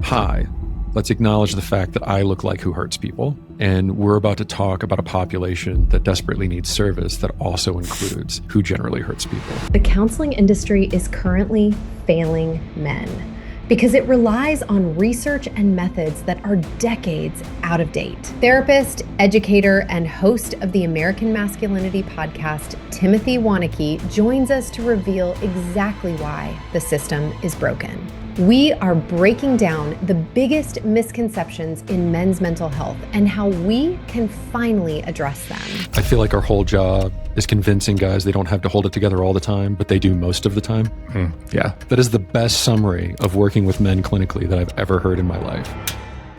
Hi, let's acknowledge the fact that I look like who hurts people, and we're about to talk about a population that desperately needs service that also includes who generally hurts people. The counseling industry is currently failing men because it relies on research and methods that are decades out of date. Therapist, educator, and host of the American Masculinity Podcast, Timothy Wienecke, joins us to reveal exactly why the system is broken. We are breaking down the biggest misconceptions in men's mental health and how we can finally address them. I feel like our whole job is convincing guys they don't have to hold it together all the time, but they do most of the time. Yeah, that is the best summary of working with men clinically that I've ever heard in my life.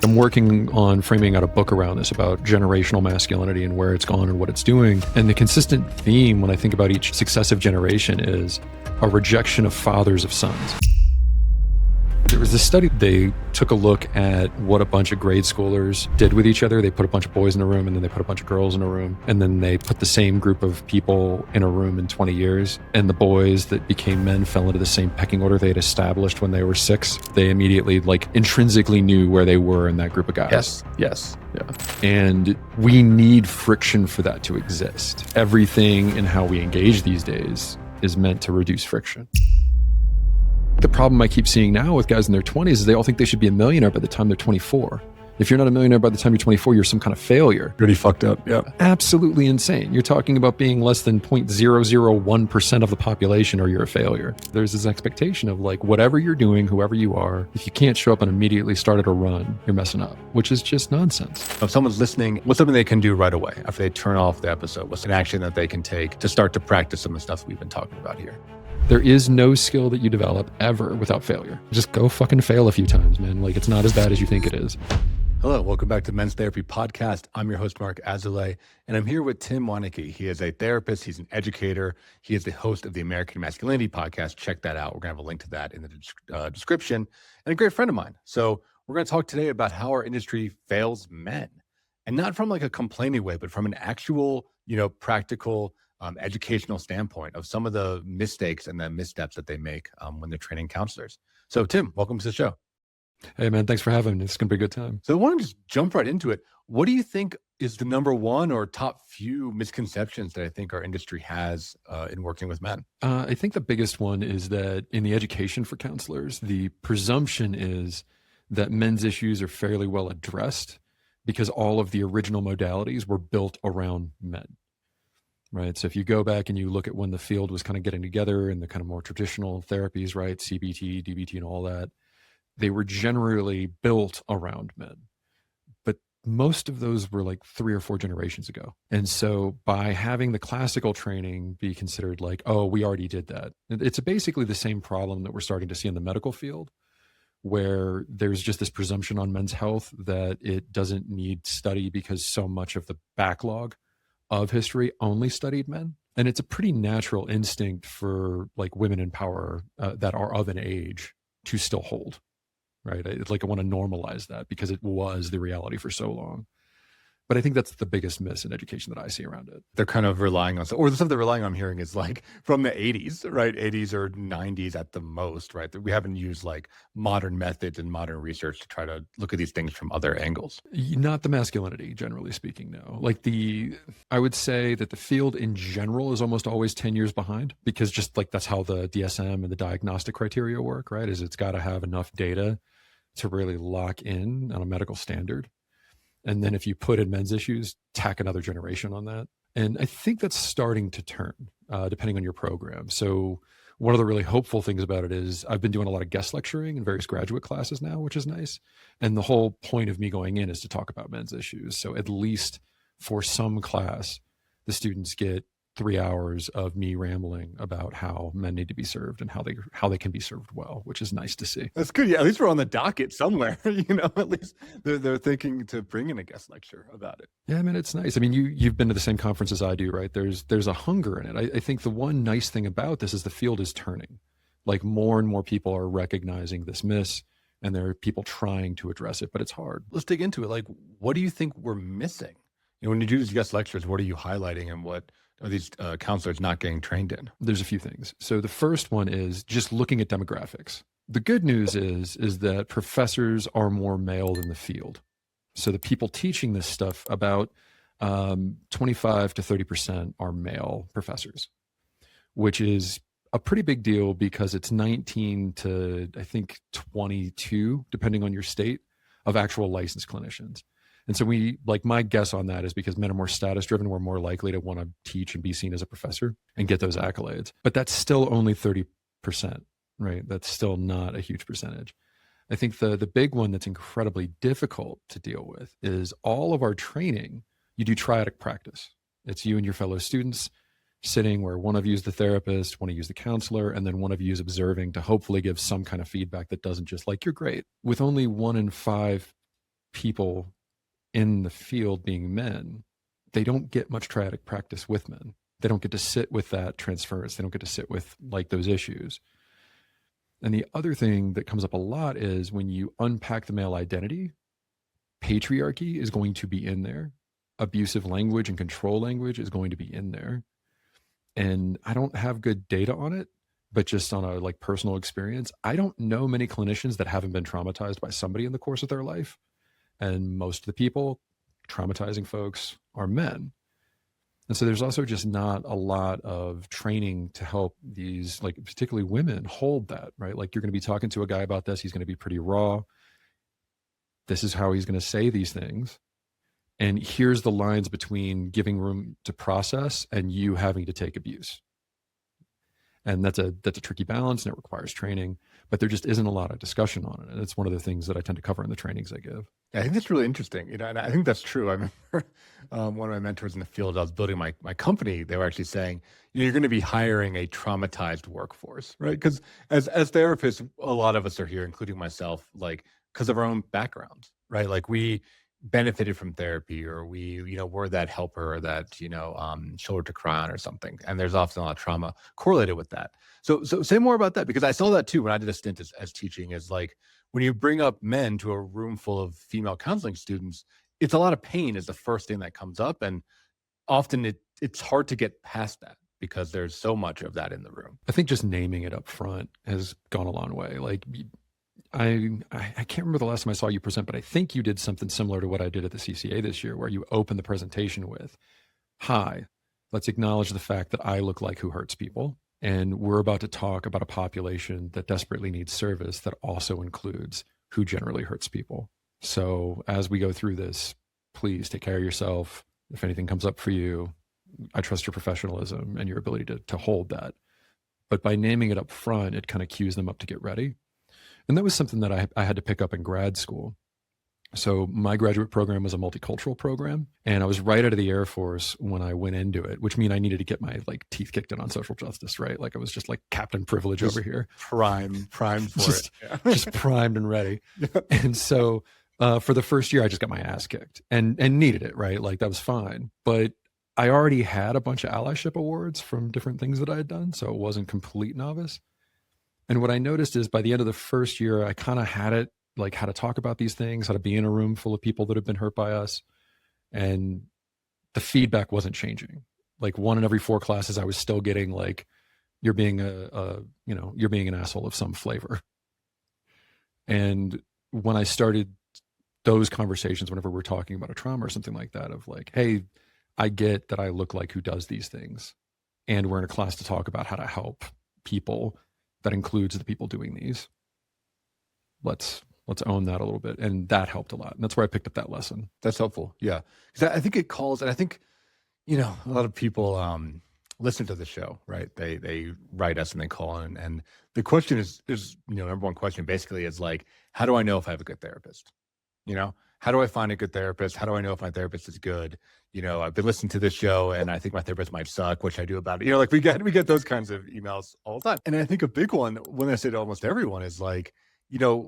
I'm working on framing out a book around this about generational masculinity and where it's gone and what it's doing. And the consistent theme when I think about each successive generation is a rejection of fathers of sons. There was this study, they took a look at what a bunch of grade schoolers did with each other. They put a bunch of boys in a room and then they put a bunch of girls in a room. And then they put the same group of people in a room in 20 years. And the boys that became men fell into the same pecking order they had established when they were 6. They immediately, intrinsically knew where they were in that group of guys. Yes. Yeah. And we need friction for that to exist. Everything in how we engage these days is meant to reduce friction. The problem I keep seeing now with guys in their 20s is they all think they should be a millionaire by the time they're 24. If you're not a millionaire by the time you're 24, you're some kind of failure. Pretty fucked up, yeah. Absolutely insane. You're talking about being less than 0.001% of the population or you're a failure. There's this expectation of whatever you're doing, whoever you are, if you can't show up and immediately start at a run, you're messing up, which is just nonsense. If someone's listening, what's something they can do right away after they turn off the episode? What's an action that they can take to start to practice some of the stuff that we've been talking about here? There is no skill that you develop ever without failure. Just go fucking fail a few times, man. It's not as bad as you think it is. Hello, welcome back to Men's Therapy Podcast. I'm your host, Marc Azoulay, and I'm here with Tim Wienecke. He is a therapist. He's an educator. He is the host of the American Masculinity Podcast. Check that out. We're going to have a link to that in the description, and a great friend of mine. So we're going to talk today about how our industry fails men, and not from a complaining way, but from an actual, practical educational standpoint of some of the mistakes and the missteps that they make when they're training counselors. So Tim, welcome to the show. Hey man, thanks for having me. It's going to be a good time. So I want to just jump right into it. What do you think is the number one or top few misconceptions that I think our industry has in working with men? I think the biggest one is that in the education for counselors, the presumption is that men's issues are fairly well addressed because all of the original modalities were built around men. Right. So if you go back and you look at when the field was kind of getting together and the kind of more traditional therapies, right, CBT, DBT, and all that, they were generally built around men. But most of those were 3 or 4 generations ago. And so by having the classical training be considered we already did that. It's basically the same problem that we're starting to see in the medical field, where there's just this presumption on men's health that it doesn't need study because so much of the backlog of history only studied men. And it's a pretty natural instinct for women in power that are of an age to still hold, right? I want to normalize that because it was the reality for so long. But I think that's the biggest miss in education that I see around it. They're kind of relying on, or the stuff they're relying on, I'm hearing is from the 80s, right? 80s or 90s at the most, right? We haven't used modern methods and modern research to try to look at these things from other angles. Not the masculinity, generally speaking, no. I would say that the field in general is almost always 10 years behind because just that's how the DSM and the diagnostic criteria work, right? Is it's got to have enough data to really lock in on a medical standard. And then if you put in men's issues, tack another generation on that. And I think that's starting to turn, depending on your program. So one of the really hopeful things about it is I've been doing a lot of guest lecturing in various graduate classes now, which is nice. And the whole point of me going in is to talk about men's issues. So at least for some class, the students get 3 hours of me rambling about how men need to be served and how they can be served well, which is nice to see. That's good. Yeah, at least we're on the docket somewhere. At least they're thinking to bring in a guest lecture about it. Yeah, man, it's nice. I mean, you've been to the same conference as I do, right? There's a hunger in it. I think the one nice thing about this is the field is turning. More and more people are recognizing this miss, and there are people trying to address it, but it's hard. Let's dig into it. What do you think we're missing? When you do these guest lectures, what are you highlighting and what are these counselors not getting trained in? There's a few things. So the first one is just looking at demographics. The good news is that professors are more male than the field. So the people teaching this stuff, about 25 to 30% are male professors, which is a pretty big deal because it's 19 to, I think, 22, depending on your state, of actual licensed clinicians. And so my guess on that is because men are more status driven, we're more likely to want to teach and be seen as a professor and get those accolades. But that's still only 30%, right? That's still not a huge percentage. I think the big one that's incredibly difficult to deal with is all of our training, you do triadic practice. It's you and your fellow students sitting where one of you is the therapist, one of you is the counselor, and then one of you is observing to hopefully give some kind of feedback that doesn't just like, you're great. With only 1 in 5 people in the field being men, they don't get much triadic practice with men. They don't get to sit with that transference. They don't get to sit with like those issues. And the other thing that comes up a lot is when you unpack the male identity, patriarchy is going to be in there. Abusive language and control language is going to be in there. And I don't have good data on it, but just on a like personal experience, I don't know many clinicians that haven't been traumatized by somebody in the course of their life. And most of the people traumatizing folks are men. And so there's also just not a lot of training to help these, like particularly women, hold that, right? Like you're going to be talking to a guy about this. He's going to be pretty raw. This is how he's going to say these things. And here's the lines between giving room to process and you having to take abuse. And that's a tricky balance, and it requires training, but there just isn't a lot of discussion on it. And it's one of the things that I tend to cover in the trainings I give. I think that's really interesting. And I think that's true. I remember one of my mentors in the field, I was building my company. They were actually saying, you're going to be hiring a traumatized workforce, right? Because as therapists, a lot of us are here, including myself, like because of our own backgrounds, right? Like we benefited from therapy, or we, were that helper, or that, shoulder to cry on or something. And there's often a lot of trauma correlated with that. So say more about that, because I saw that too when I did a stint as teaching, is like when you bring up men to a room full of female counseling students, it's a lot of pain is the first thing that comes up. And often it's hard to get past that because there's so much of that in the room. I think just naming it up front has gone a long way. Like I can't remember the last time I saw you present, but I think you did something similar to what I did at the CCA this year, where you opened the presentation with, hi, let's acknowledge the fact that I look like who hurts people. And we're about to talk about a population that desperately needs service that also includes who generally hurts people. So as we go through this, please take care of yourself. If anything comes up for you, I trust your professionalism and your ability to hold that. But by naming it up front, it kind of cues them up to get ready. And that was something that I had to pick up in grad school. So my graduate program was a multicultural program, and I was right out of the Air Force when I went into it, which means I needed to get my teeth kicked in on social justice, right? Like I was just like Captain Privilege just over here. Primed for just, it. Yeah. Just primed and ready. Yeah. And so for the first year, I just got my ass kicked and needed it, right? Like that was fine. But I already had a bunch of allyship awards from different things that I had done, so it wasn't complete novice. And what I noticed is by the end of the first year, I kind of had it, like how to talk about these things, how to be in a room full of people that have been hurt by us. And the feedback wasn't changing. Like 1 in every 4 classes, I was still getting like, you're being you're being an asshole of some flavor. And when I started those conversations, whenever we're talking about a trauma or something like that, of like, hey, I get that I look like who does these things. And we're in a class to talk about how to help people. That includes the people doing these. Let's own that a little bit. And that helped a lot. And that's where I picked up that lesson. That's helpful. Yeah. Because I think it calls, and I think, a lot of people listen to the show, right? They write us and they call in. And the question is, number one question basically is like, how do I know if I have a good therapist? How do I find a good therapist? How do I know if my therapist is good? I've been listening to this show and I think my therapist might suck. What should I do about it? Like we get those kinds of emails all the time. And I think a big one, when I say to almost everyone, is like,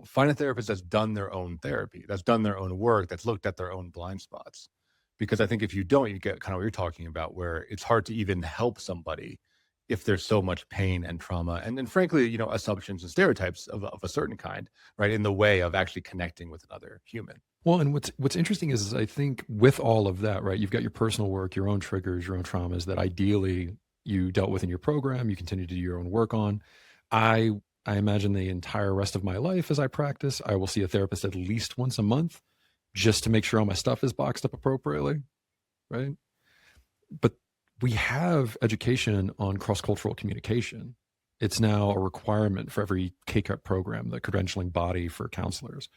find a therapist that's done their own therapy, that's done their own work, that's looked at their own blind spots. Because I think if you don't, you get kind of what you're talking about, where it's hard to even help somebody if there's so much pain and trauma and frankly, assumptions and stereotypes of a certain kind, right, in the way of actually connecting with another human. Well, and what's interesting is I think with all of that, right, you've got your personal work, your own triggers, your own traumas that ideally you dealt with in your program, you continue to do your own work on. I I imagine the entire rest of my life as I practice, I will see a therapist at least once a month just to make sure all my stuff is boxed up appropriately, right? But we have education on cross-cultural communication. It's now a requirement for every K-CUP program, the credentialing body for counselors.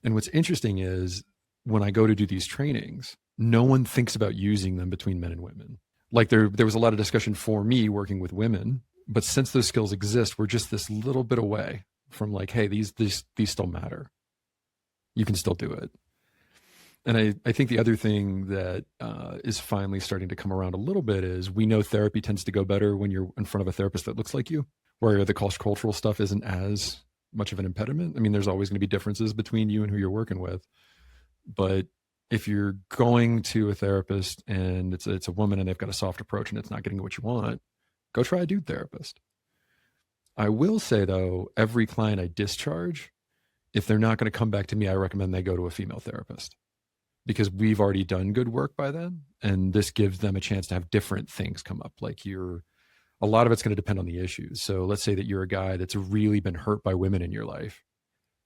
And what's interesting is when I go to do these trainings, no one thinks about using them between men and women. Like there was a lot of discussion for me working with women, but since those skills exist, we're just this little bit away from like, hey, these still matter. You can still do it. And I think the other thing that is finally starting to come around a little bit is we know therapy tends to go better when you're in front of a therapist that looks like you, where the cross-cultural stuff isn't as much of an impediment. I mean, there's always going to be differences between you and who you're working with. But if you're going to a therapist and it's a woman and they've got a soft approach and it's not getting what you want, go try a dude therapist. I will say, though, every client I discharge, if they're not going to come back to me, I recommend they go to a female therapist, because we've already done good work by then. And this gives them a chance to have different things come up. Like a lot of it's going to depend on the issues. So let's say that you're a guy that's really been hurt by women in your life.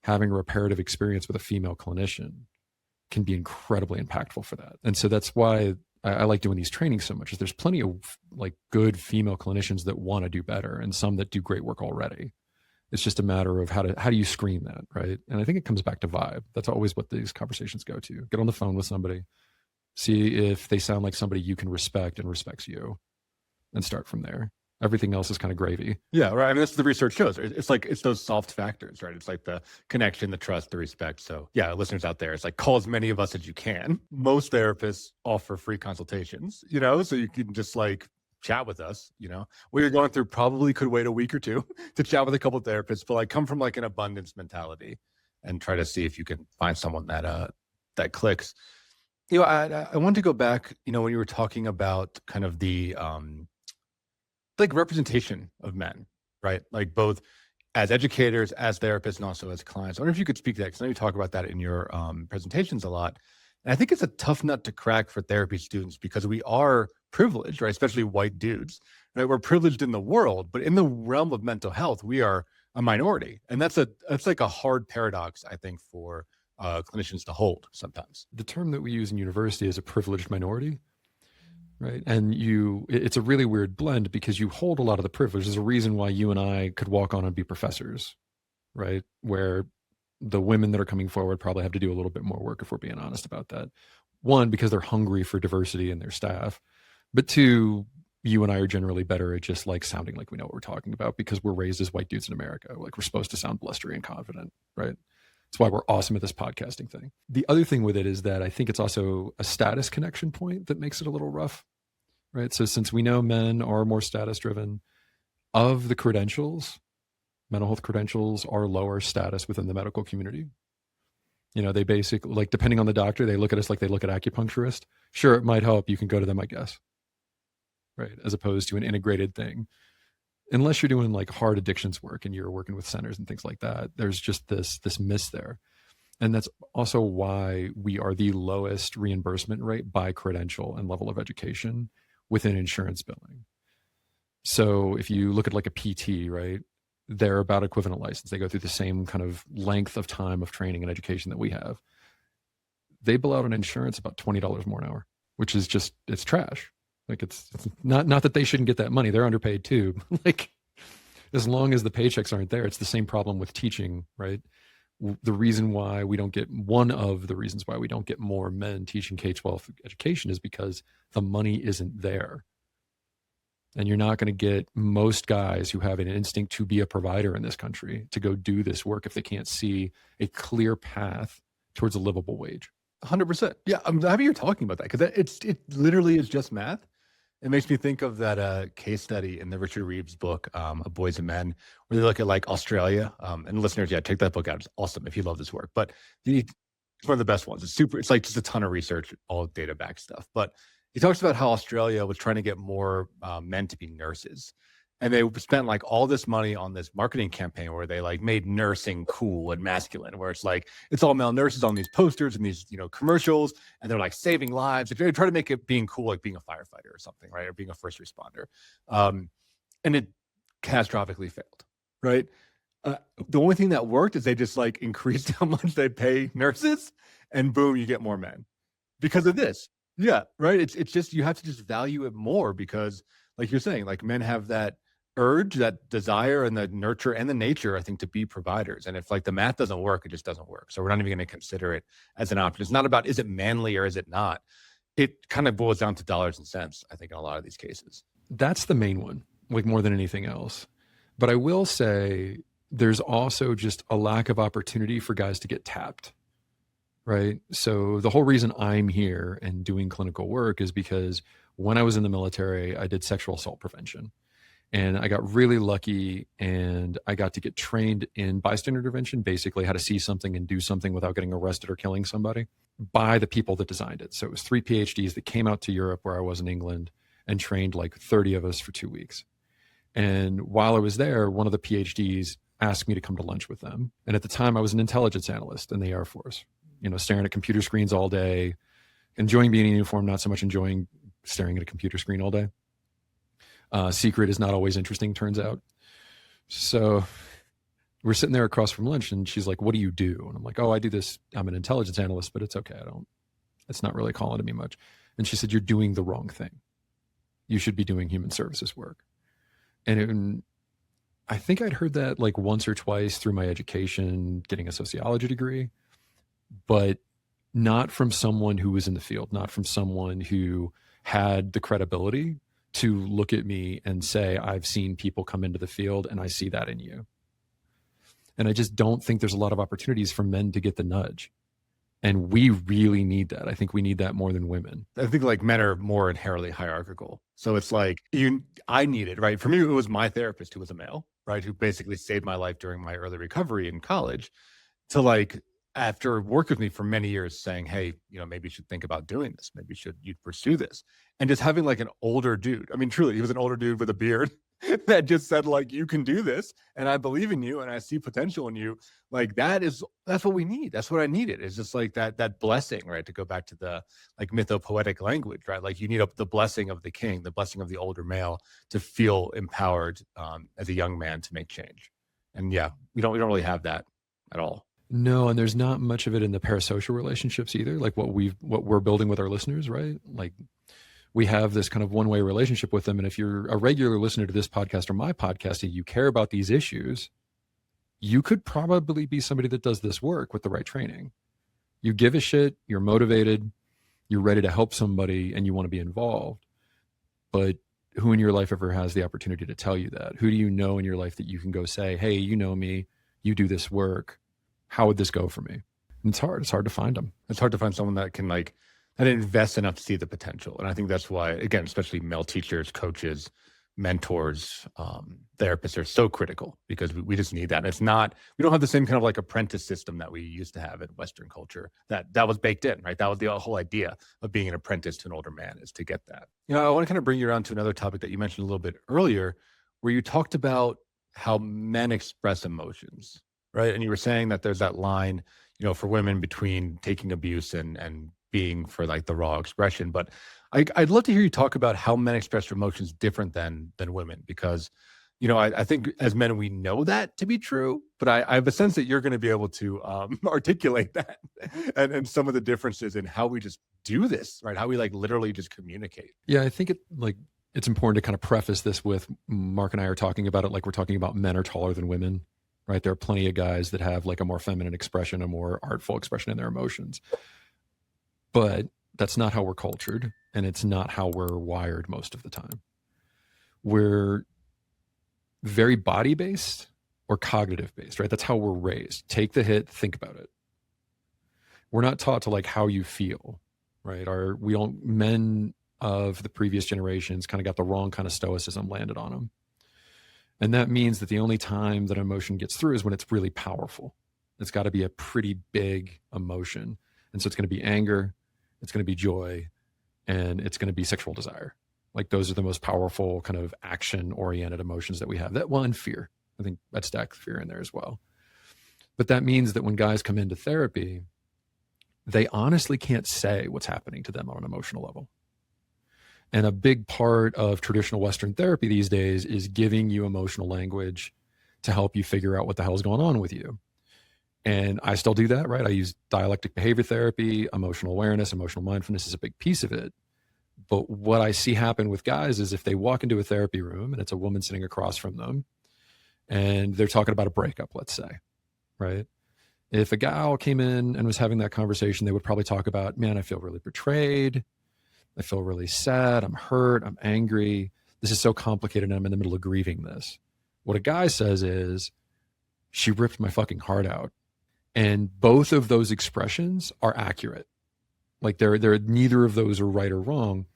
Having a reparative experience with a female clinician can be incredibly impactful for that. And so that's why I like doing these trainings so much, is there's plenty of like good female clinicians that want to do better and some that do great work already. It's just a matter of how do you screen that, right? And I think it comes back to vibe. That's always what these conversations go to. Get on the phone with somebody, see if they sound like somebody you can respect and respects you, and start from there. Everything else is kind of gravy. Yeah, right. I mean, that's what the research shows. It's those soft factors, right? It's like the connection, the trust, the respect. So yeah, listeners out there, it's like call as many of us as you can. Most therapists offer free consultations, so you can just like chat with us, what you're going through probably could wait a week or two to chat with a couple of therapists, but like come from like an abundance mentality and try to see if you can find someone that clicks. I want to go back, when you were talking about kind of the like representation of men, right? Like both as educators, as therapists, and also as clients. I wonder if you could speak to that, because I know you talk about that in your presentations a lot. And I think it's a tough nut to crack for therapy students, because we are privileged, right? Especially white dudes, right? We're privileged in the world, but in the realm of mental health, we are a minority. And that's like a hard paradox, I think, for clinicians to hold sometimes. The term that we use in university is a privileged minority, right? And it's a really weird blend, because you hold a lot of the privilege. There's a reason why you and I could walk on and be professors, right? Where the women that are coming forward probably have to do a little bit more work, if we're being honest about that. One, because they're hungry for diversity in their staff. But two, you and I are generally better at just like sounding like we know what we're talking about, because we're raised as white dudes in America. Like we're supposed to sound blustery and confident, right? That's why we're awesome at this podcasting thing. The other thing with it is that I think it's also a status connection point that makes it a little rough, right? So since we know men are more status driven, of the credentials, mental health credentials are lower status within the medical community. They basically, like, depending on the doctor, they look at us like they look at acupuncturist. Sure, it might help. You can go to them, I guess. Right. As opposed to an integrated thing. Unless you're doing like hard addictions work and you're working with centers and things like that, there's just this miss there. And that's also why we are the lowest reimbursement rate by credential and level of education within insurance billing. So if you look at like a PT, right, they're about equivalent license. They go through the same kind of length of time of training and education that we have. They bill out on insurance about $20 more an hour, which is just, it's trash. Like it's not that they shouldn't get that money. They're underpaid too. Like as long as the paychecks aren't there, it's the same problem with teaching, right? One of the reasons why we don't get more men teaching K-12 education is because the money isn't there. And you're not going to get most guys who have an instinct to be a provider in this country to go do this work if they can't see a clear path towards a livable wage. 100%. Yeah, I'm happy you're talking about that, because it literally is just math. It makes me think of that case study in the Richard Reeves book, Boys and Men, where they look at like Australia. And listeners, check that book out. It's awesome if you love this work. But it's one of the best ones. It's like just a ton of research, all data back stuff. But he talks about how Australia was trying to get more men to be nurses. And they spent like all this money on this marketing campaign where they like made nursing cool and masculine, where it's like, it's all male nurses on these posters and these, commercials, and they're like saving lives. They try to make it being cool, like being a firefighter or something, right? Or being a first responder. And it catastrophically failed, right? The only thing that worked is they just like increased how much they pay nurses, and boom, you get more men because of this. Yeah, right. It's just you have to just value it more because, like you're saying, like men have that urge, that desire, and the nurture and the nature, I think, to be providers. And if like the math doesn't work, it just doesn't work. So we're not even going to consider it as an option. It's not about is it manly or is it not. It kind of boils down to dollars and cents, I think, in a lot of these cases. That's the main one, like more than anything else. But I will say there's also just a lack of opportunity for guys to get tapped, right? So the whole reason I'm here and doing clinical work is because when I was in the military, I did sexual assault prevention. And I got really lucky and I got to get trained in bystander intervention, basically how to see something and do something without getting arrested or killing somebody by the people that designed it. So it was 3 PhDs that came out to Europe where I was in England and trained like 30 of us for 2 weeks. And while I was there, one of the PhDs asked me to come to lunch with them. And at the time I was an intelligence analyst in the Air Force, staring at computer screens all day, enjoying being in uniform, not so much enjoying staring at a computer screen all day. Secret is not always interesting, turns out. So we're sitting there across from lunch and she's like, what do you do? And I'm like, oh, I do this. I'm an intelligence analyst, but it's okay. It's not really calling to me much. And she said, you're doing the wrong thing. You should be doing human services work. And I think I'd heard that like once or twice through my education, getting a sociology degree, but not from someone who was in the field, not from someone who had the credibility to look at me and say, I've seen people come into the field and I see that in you. And I just don't think there's a lot of opportunities for men to get the nudge. And we really need that. I think we need that more than women. I think like men are more inherently hierarchical. So it's like I need it, right? For me, it was my therapist who was a male, right? Who basically saved my life during my early recovery in college to like, after work with me for many years saying, hey, maybe you should think about doing this. Maybe you'd pursue this. And just having like an older dude. I mean, truly, he was an older dude with a beard that just said like, you can do this. And I believe in you and I see potential in you. Like that's what we need. That's what I needed. It's just like that blessing, right? To go back to the like mythopoetic language, right? Like you need the blessing of the king, the blessing of the older male to feel empowered as a young man to make change. And yeah, we don't really have that at all. No, and there's not much of it in the parasocial relationships either, like what we're building with our listeners, right? Like we have this kind of one-way relationship with them. And if you're a regular listener to this podcast or my podcast and you care about these issues, you could probably be somebody that does this work with the right training. You give a shit, you're motivated, you're ready to help somebody, and you want to be involved. But who in your life ever has the opportunity to tell you that? Who do you know in your life that you can go say, hey, you know me, you do this work. How would this go for me? And it's hard. It's hard to find them. It's hard to find someone that can that invest enough to see the potential. And I think that's why, again, especially male teachers, coaches, mentors, therapists are so critical because we just need that. And we don't have the same kind of like apprentice system that we used to have in Western culture that was baked in, right? That was the whole idea of being an apprentice to an older man is to get that. I want to kind of bring you around to another topic that you mentioned a little bit earlier, where you talked about how men express emotions. Right. And you were saying that there's that line, for women between taking abuse and being for like the raw expression. But I'd love to hear you talk about how men express emotions different than women, because, I think as men, we know that to be true, but I have a sense that you're going to be able to articulate that and some of the differences in how we just do this, right? How we like literally just communicate. Yeah, I think it's important to kind of preface this with Marc and I are talking about it like we're talking about men are taller than women. Right. There are plenty of guys that have like a more feminine expression, a more artful expression in their emotions. But that's not how we're cultured. And it's not how we're wired most of the time. We're very body based or cognitive based, right? That's how we're raised. Take the hit, think about it. We're not taught to like how you feel, right? Men of the previous generations kind of got the wrong kind of stoicism landed on them. And that means that the only time that emotion gets through is when it's really powerful. It's got to be a pretty big emotion. And so it's going to be anger, it's going to be joy, and it's going to be sexual desire. Like those are the most powerful kind of action-oriented emotions that we have. And fear. I think I'd stack fear in there as well. But that means that when guys come into therapy, they honestly can't say what's happening to them on an emotional level. And a big part of traditional Western therapy these days is giving you emotional language to help you figure out what the hell's going on with you. And I still do that, right? I use dialectic behavior therapy, emotional awareness, emotional mindfulness is a big piece of it. But what I see happen with guys is if they walk into a therapy room and it's a woman sitting across from them and they're talking about a breakup, let's say, right? If a gal came in and was having that conversation, they would probably talk about, man, I feel really betrayed. I feel really sad. I'm hurt. I'm angry. This is so complicated and I'm in the middle of grieving this. What a guy says is, she ripped my fucking heart out. And both of those expressions are accurate. Like they're neither of those are right or wrong.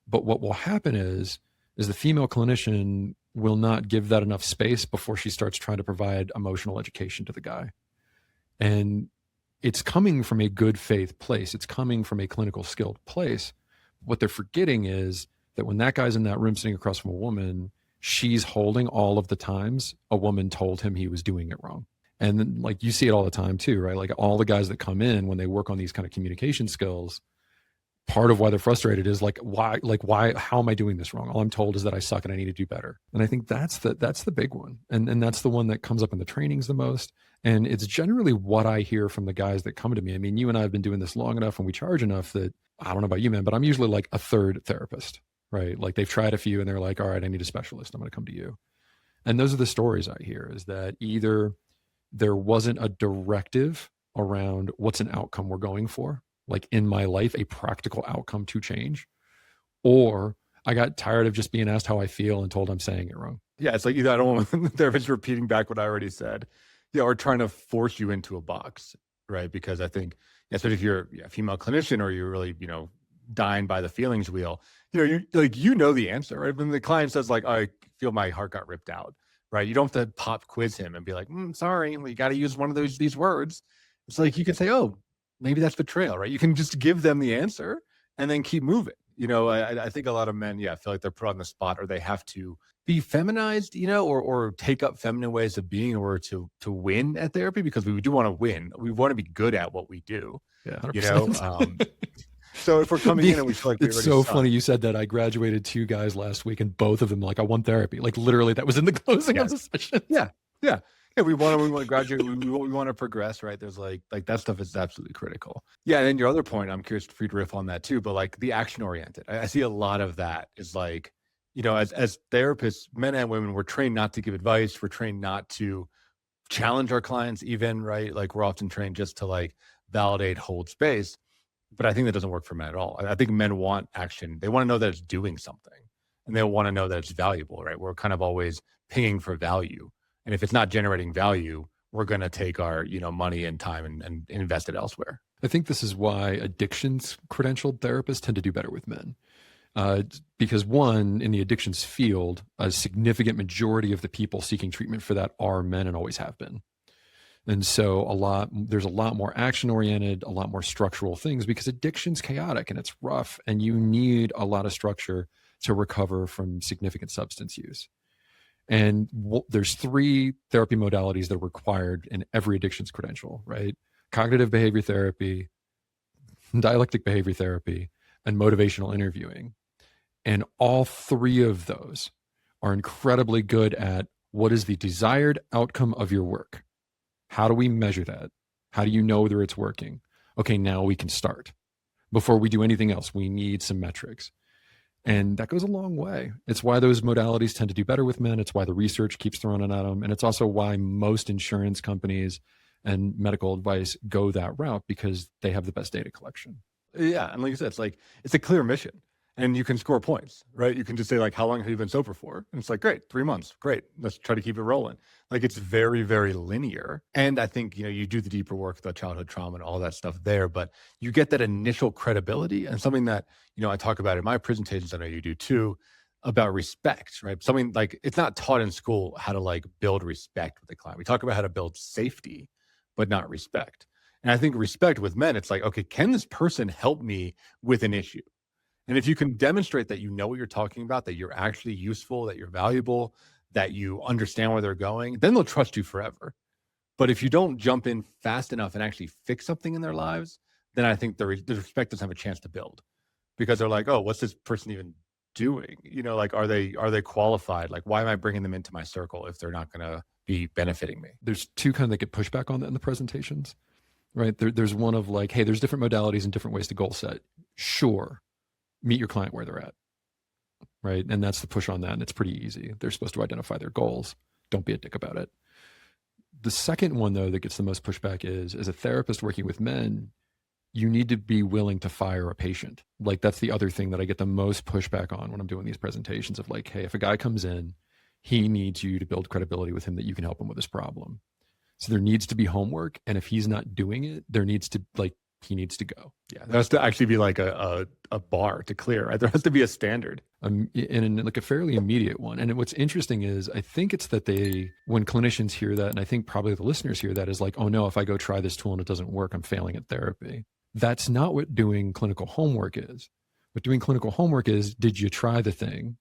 But what will happen is the female clinician will not give that enough space before she starts trying to provide emotional education to the guy. And it's coming from a good faith place. It's coming from a clinical skilled place. What they're forgetting is that when that guy's in that room sitting across from a woman, she's holding all of the times a woman told him he was doing it wrong. And then, like, you see it all the time too, right? Like all the guys that come in when they work on these kind of communication skills, part of why they're frustrated is why, how am I doing this wrong? All I'm told is that I suck and I need to do better. And I think that's the big one. And that's the one that comes up in the trainings the most. And it's generally what I hear from the guys that come to me. I mean, you and I have been doing this long enough and we charge enough that I don't know about you, man, but I'm usually like a third therapist, right? Like they've tried a few and they're like, all right, I need a specialist. I'm going to come to you. And those are the stories I hear, is that either there wasn't a directive around what's an outcome we're going for, like in my life, a practical outcome to change, or I got tired of just being asked how I feel and told I'm saying it wrong. Yeah, it's like either I don't want the therapist repeating back what I already said, or trying to force you into a box, right? Because I think, especially if you're a female clinician or you're really, dying by the feelings wheel, you the answer, right? When the client says like, I feel my heart got ripped out, right? You don't have to pop quiz him and be like, sorry, we got to use one of these words. It's like, you can say, oh, maybe that's betrayal, right? You can just give them the answer and then keep moving. I think a lot of men, feel like they're put on the spot, or they have to be feminized, or take up feminine ways of being in order to win at therapy, because we do want to win. We want to be good at what we do. Yeah, 100%. So if we're coming in and we feel like it's so funny you said that. I graduated 2 guys last week and both of them like, I want therapy. Like literally that was in the closing of the session. Yeah. We want to graduate. We want to progress, right? There's like that stuff is absolutely critical. Yeah. And then your other point, I'm curious for you to riff on that too, but like the action oriented, I see a lot of that is like, as therapists, men and women, we're trained not to give advice. We're trained not to challenge our clients even, right? Like we're often trained just to like validate, hold space. But I think that doesn't work for men at all. I think men want action. They want to know that it's doing something, and they want to know that it's valuable, right? We're kind of always paying for value. And if it's not generating value, we're going to take our, money and time and invest it elsewhere. I think this is why addictions credentialed therapists tend to do better with men. Because one, in the addictions field, a significant majority of the people seeking treatment for that are men and always have been. And so there's a lot more action oriented, a lot more structural things, because addiction's chaotic and it's rough and you need a lot of structure to recover from significant substance use. And there's 3 therapy modalities that are required in every addictions credential, right? Cognitive behavior therapy, dialectic behavior therapy, and motivational interviewing. And all 3 of those are incredibly good at what is the desired outcome of your work. How do we measure that? How do you know whether it's working? Okay, now we can start. Before we do anything else, we need some metrics. And that goes a long way. It's why those modalities tend to do better with men. It's why the research keeps throwing it at them. And it's also why most insurance companies and medical advice go that route, because they have the best data collection. Yeah. And like you said, it's a clear mission. And you can score points, right? You can just say like, how long have you been sober for? And it's like, great, 3 months. Great. Let's try to keep it rolling. Like it's very, very linear. And I think, you do the deeper work, the childhood trauma and all that stuff there, but you get that initial credibility, and something that, I talk about in my presentations, I know you do too, about respect, right? Something like it's not taught in school how to like build respect with the client. We talk about how to build safety, but not respect. And I think respect with men, it's like, okay, can this person help me with an issue? And if you can demonstrate that you know what you're talking about, that you're actually useful, that you're valuable, that you understand where they're going, then they'll trust you forever. But if you don't jump in fast enough and actually fix something in their lives, then I think the respect doesn't have a chance to build, because they're like, oh, what's this person even doing? Like, are they qualified? Like, why am I bringing them into my circle if they're not going to be benefiting me? There's two kind of that get pushback on that in the presentations, right? There's one of like, hey, there's different modalities and different ways to goal set. Sure, meet your client where they're at, right? And that's the push on that. And it's pretty easy. They're supposed to identify their goals. Don't be a dick about it. The second one, though, that gets the most pushback is, as a therapist working with men, you need to be willing to fire a patient. Like, that's the other thing that I get the most pushback on when I'm doing these presentations of like, hey, if a guy comes in, he needs you to build credibility with him that you can help him with his problem. So there needs to be homework. And if he's not doing it, there needs to he needs to go. Yeah, there has to actually be like a bar to clear, right? There has to be a standard. And like a fairly immediate one. And what's interesting is, I think it's that when clinicians hear that, and I think probably the listeners hear that, is like, oh no, if I go try this tool and it doesn't work, I'm failing at therapy. That's not what doing clinical homework is. What doing clinical homework is, did you try the thing?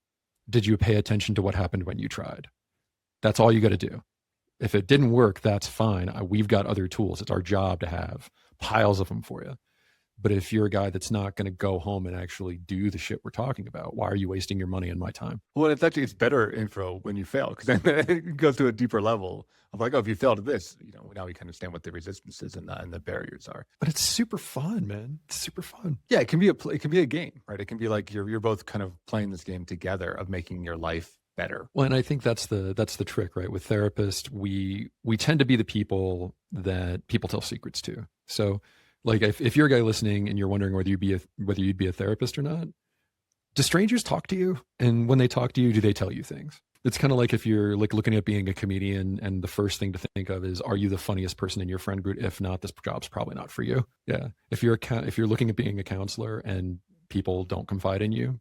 Did you pay attention to what happened when you tried? That's all you got to do. If it didn't work, that's fine. We've got other tools. It's our job to have piles of them for you. But if you're a guy that's not going to go home and actually do the shit we're talking about, why are you wasting your money and my time? Well, it's better info when you fail, because then it goes to a deeper level of like, oh, if you failed at this, now we can understand what the resistances and the barriers are. But it's super fun, man. It's super fun. Yeah, it can be a game, right? It can be like you're both kind of playing this game together of making your life better. Well, and I think that's the trick, right? With therapists, we tend to be the people that people tell secrets to. So, like, if you're a guy listening and you're wondering whether you'd be a therapist or not, do strangers talk to you? And when they talk to you, do they tell you things? It's kind of like if you're like looking at being a comedian, and the first thing to think of is, are you the funniest person in your friend group? If not, this job's probably not for you. Yeah. If you're looking at being a counselor and people don't confide in you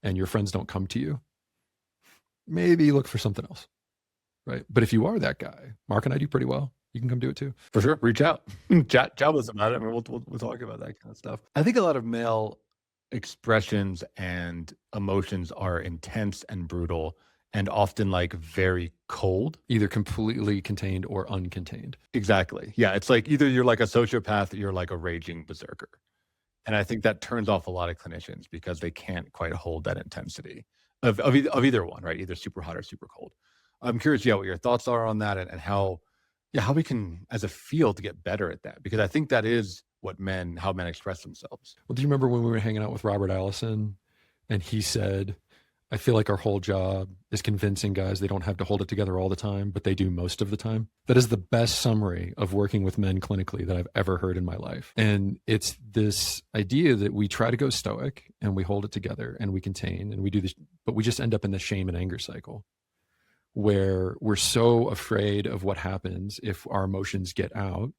and your friends don't come to you, maybe look for something else, right? But if you are that guy, Marc and I do pretty well. You can come do it too. For sure. Reach out. Chat with us about it. I mean, we'll talk about that kind of stuff. I think a lot of male expressions and emotions are intense and brutal, and often like very cold. Either completely contained or uncontained. Exactly. Yeah. It's like either you're like a sociopath or you're like a raging berserker. And I think that turns off a lot of clinicians because they can't quite hold that intensity of either one, right? Either super hot or super cold. I'm curious, what your thoughts are on that, and how we can, as a field, get better at that, because I think that is how men express themselves. Well, do you remember when we were hanging out with Robert Allison, and he said, I feel like our whole job is convincing guys they don't have to hold it together all the time, but they do most of the time? That is the best summary of working with men clinically that I've ever heard in my life. And it's this idea that we try to go stoic and we hold it together and we contain and we do this, but we just end up in the shame and anger cycle, where we're so afraid of what happens if our emotions get out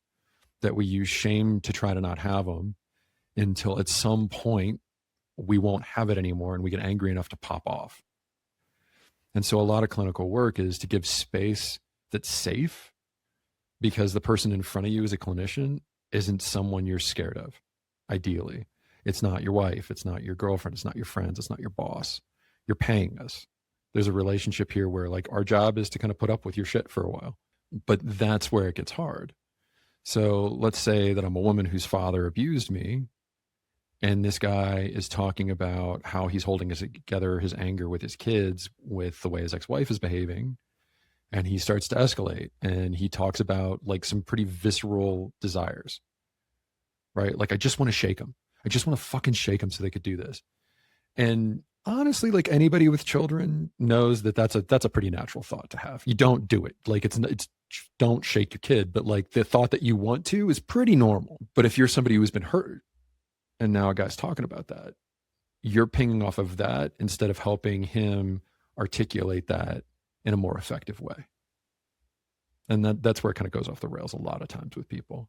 that we use shame to try to not have them, until at some point we won't have it anymore and we get angry enough to pop off. And so a lot of clinical work is to give space that's safe, because the person in front of you as a clinician isn't someone you're scared of. Ideally, it's not your wife, it's not your girlfriend, it's not your friends, it's not your boss. You're paying us. There's a relationship here where like our job is to kind of put up with your shit for a while, but that's where it gets hard. So let's say that I'm a woman whose father abused me, and this guy is talking about how he's holding together his anger with his kids with the way his ex-wife is behaving. And he starts to escalate, and he talks about like some pretty visceral desires, right? Like, I just want to shake him. I just want to fucking shake him so they could do this. And honestly, like, anybody with children knows that that's a pretty natural thought to have. You don't do it. Like, it's don't shake your kid, but like the thought that you want to is pretty normal. But if you're somebody who's been hurt, and now a guy's talking about that, you're pinging off of that instead of helping him articulate that in a more effective way. And that's where it kind of goes off the rails a lot of times with people.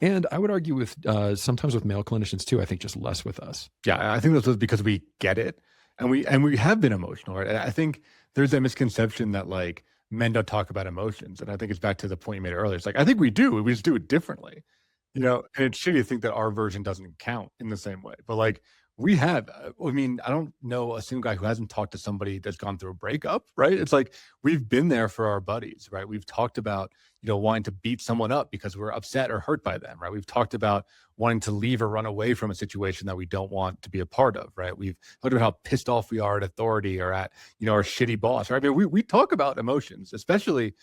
And I would argue with sometimes with male clinicians too. I think just less with us. Yeah, I think that's because we get it, and we have been emotional, right? I think there's a misconception that like men don't talk about emotions, and I think it's back to the point you made earlier. It's like, I think we do. We just do it differently. And it's shitty to think that our version doesn't count in the same way. But like, We have. I mean, I don't know a single guy who hasn't talked to somebody that's gone through a breakup, right? It's like we've been there for our buddies, right? We've talked about, wanting to beat someone up because we're upset or hurt by them, right? We've talked about wanting to leave or run away from a situation that we don't want to be a part of, right? We've talked about how pissed off we are at authority or at, our shitty boss, right? I mean, we talk about emotions, especially,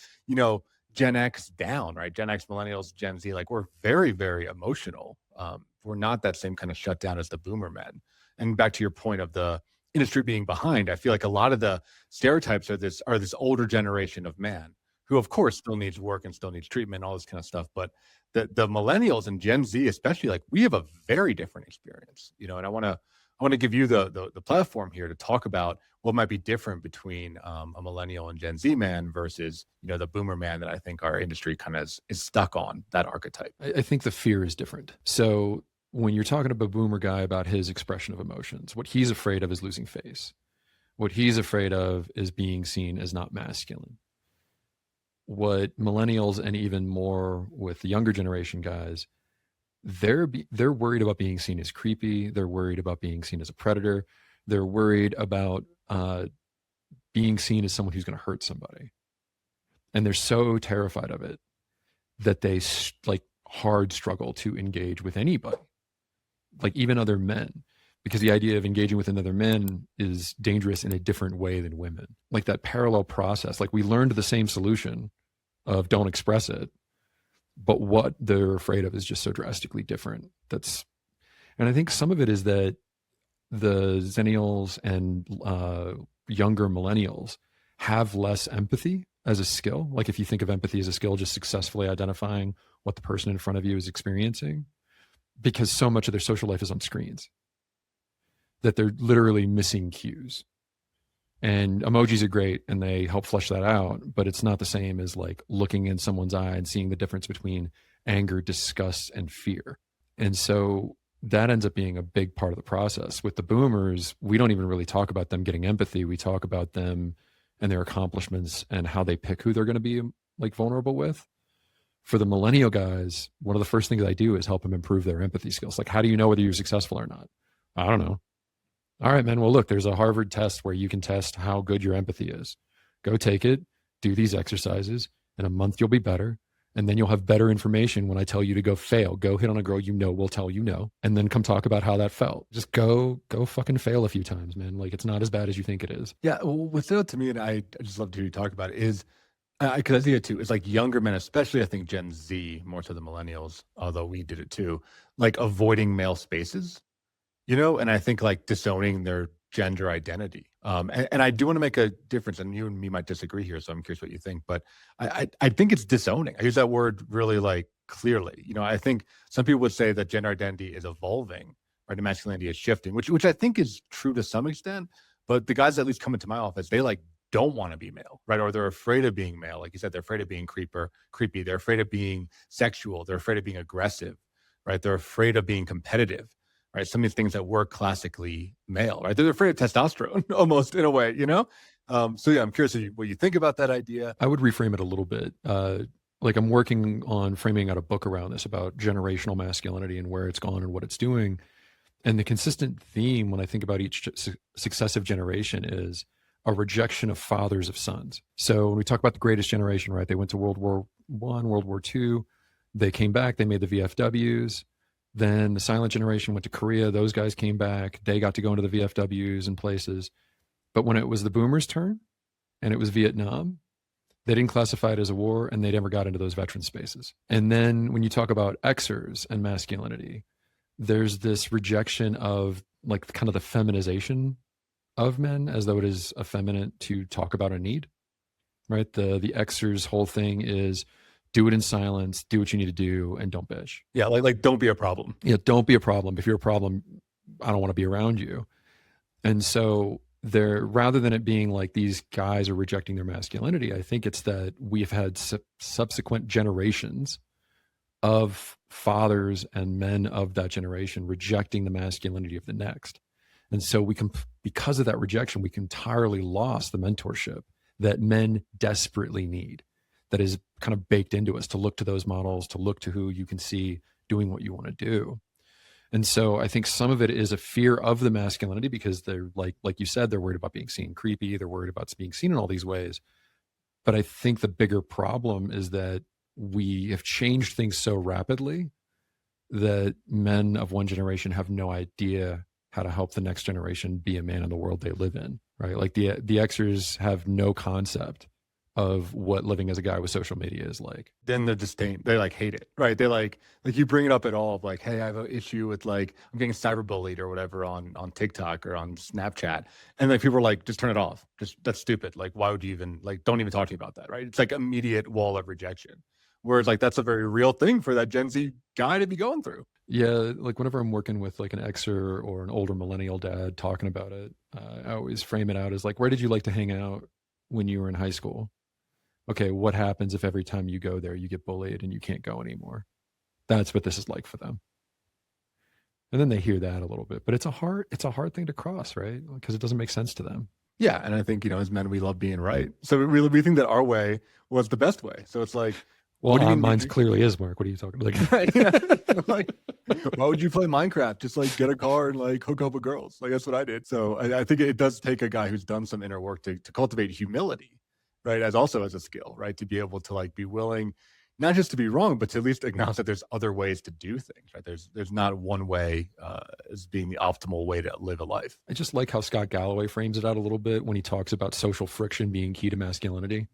Gen X down, right? Gen X, millennials, Gen Z, like we're very, very emotional. We're not that same kind of shutdown as the boomer men. And back to your point of the industry being behind, I feel like a lot of the stereotypes are this older generation of man who, of course, still needs work and still needs treatment, all this kind of stuff. But the millennials and Gen Z, especially, like we have a very different experience, and I want to give you the platform here to talk about what might be different between a millennial and Gen Z man versus, the boomer man that I think our industry kind of is stuck on, that archetype. I think the fear is different. So when you're talking to a boomer guy about his expression of emotions, what he's afraid of is losing face. What he's afraid of is being seen as not masculine. What millennials and even more with the younger generation guys, they're worried about being seen as creepy. They're worried about being seen as a predator. They're worried about being seen as someone who's going to hurt somebody. And they're so terrified of it that they hard struggle to engage with anybody, like even other men, because the idea of engaging with another man is dangerous in a different way than women. Like that parallel process, like we learned the same solution of don't express it, but what they're afraid of is just so drastically different. And I think some of it is that the Zennials and younger millennials have less empathy as a skill. Like if you think of empathy as a skill, just successfully identifying what the person in front of you is experiencing, because so much of their social life is on screens that they're literally missing cues. And emojis are great and they help flesh that out, but it's not the same as like looking in someone's eye and seeing the difference between anger, disgust, and fear. And so that ends up being a big part of the process. With the boomers, we don't even really talk about them getting empathy. We talk about them and their accomplishments and how they pick who they're going to be like vulnerable with. For the millennial guys, one of the first things I do is help them improve their empathy skills. Like, how do you know whether you're successful or not? I don't know. All right, man. Well, look, there's a Harvard test where you can test how good your empathy is. Go take it, do these exercises. In a month, you'll be better. And then you'll have better information when I tell you to go fail. Go hit on a girl will tell you no. And then come talk about how that felt. Just go fucking fail a few times, man. Like, it's not as bad as you think it is. Yeah. Well, what stood out to me, and I just love to hear you talk about it, is because I see it too. It's like younger men, especially I think Gen Z, more so than millennials, although we did it too, like avoiding male spaces, and I think like disowning their gender identity. And I do want to make a difference, and you and me might disagree here, so I'm curious what you think, but I think it's disowning. I use that word really like clearly. I think some people would say that gender identity is evolving, right? And masculinity is shifting, which I think is true to some extent, but the guys that at least come into my office, they like don't want to be male, right? Or they're afraid of being male. Like you said, they're afraid of being creepy. They're afraid of being sexual. They're afraid of being aggressive, right? They're afraid of being competitive. Right, some of these things that were classically male, right? They're afraid of testosterone, almost in a way, So yeah, I'm curious what you think about that idea. I would reframe it a little bit. Like I'm working on framing out a book around this about generational masculinity and where it's gone and what it's doing. And the consistent theme when I think about each successive generation is a rejection of fathers of sons. So when we talk about the greatest generation, right? They went to World War I, World War II. They came back. They made the VFWs. Then the silent generation went to Korea. Those guys came back. They got to go into the VFWs and places. But when it was the boomers' turn and it was Vietnam, they didn't classify it as a war and they never got into those veteran spaces. And then when you talk about Xers and masculinity, there's this rejection of like kind of the feminization of men as though it is effeminate to talk about a need, right? The Xers' whole thing is do it in silence, do what you need to do, and don't bitch. Yeah, like don't be a problem. Yeah, don't be a problem. If you're a problem, I don't want to be around you. And so rather than it being like these guys are rejecting their masculinity, I think it's that we've had subsequent generations of fathers and men of that generation rejecting the masculinity of the next. And so because of that rejection, we entirely lost the mentorship that men desperately need. That is kind of baked into us to look to those models, to look to who you can see doing what you want to do. And so I think some of it is a fear of the masculinity because they're like you said, they're worried about being seen creepy. They're worried about being seen in all these ways. But I think the bigger problem is that we have changed things so rapidly that men of one generation have no idea how to help the next generation be a man in the world they live in, right? Like the Xers have no concept of what living as a guy with social media is like. Then they're disdain. They like hate it, right? They like you bring it up at all of like, hey, I have an issue with like I'm getting cyberbullied or whatever on TikTok or on Snapchat, and like people are like, just turn it off. Just that's stupid. Like, why would you even like? Don't even talk to me about that, right? It's like immediate wall of rejection. Whereas like that's a very real thing for that Gen Z guy to be going through. Yeah, like whenever I'm working with like an Xer or an older millennial dad talking about it, I always frame it out as like, where did you like to hang out when you were in high school? Okay, what happens if every time you go there, you get bullied and you can't go anymore? That's what this is like for them. And then they hear that a little bit, but it's a hard thing to cross, right? Because it doesn't make sense to them. Yeah, and I think, as men, we love being right. So we think that our way was the best way. So it's like, well, mine's clearly is, Mark. What are you talking about? Like, like, why would you play Minecraft? Just like get a car and like hook up with girls. Like that's what I did. So I think it does take a guy who's done some inner work to cultivate humility, right? As a skill, right? To be able to like be willing, not just to be wrong, but to at least acknowledge that there's other ways to do things, right? There's not one way as being the optimal way to live a life. I just like how Scott Galloway frames it out a little bit when he talks about social friction being key to masculinity.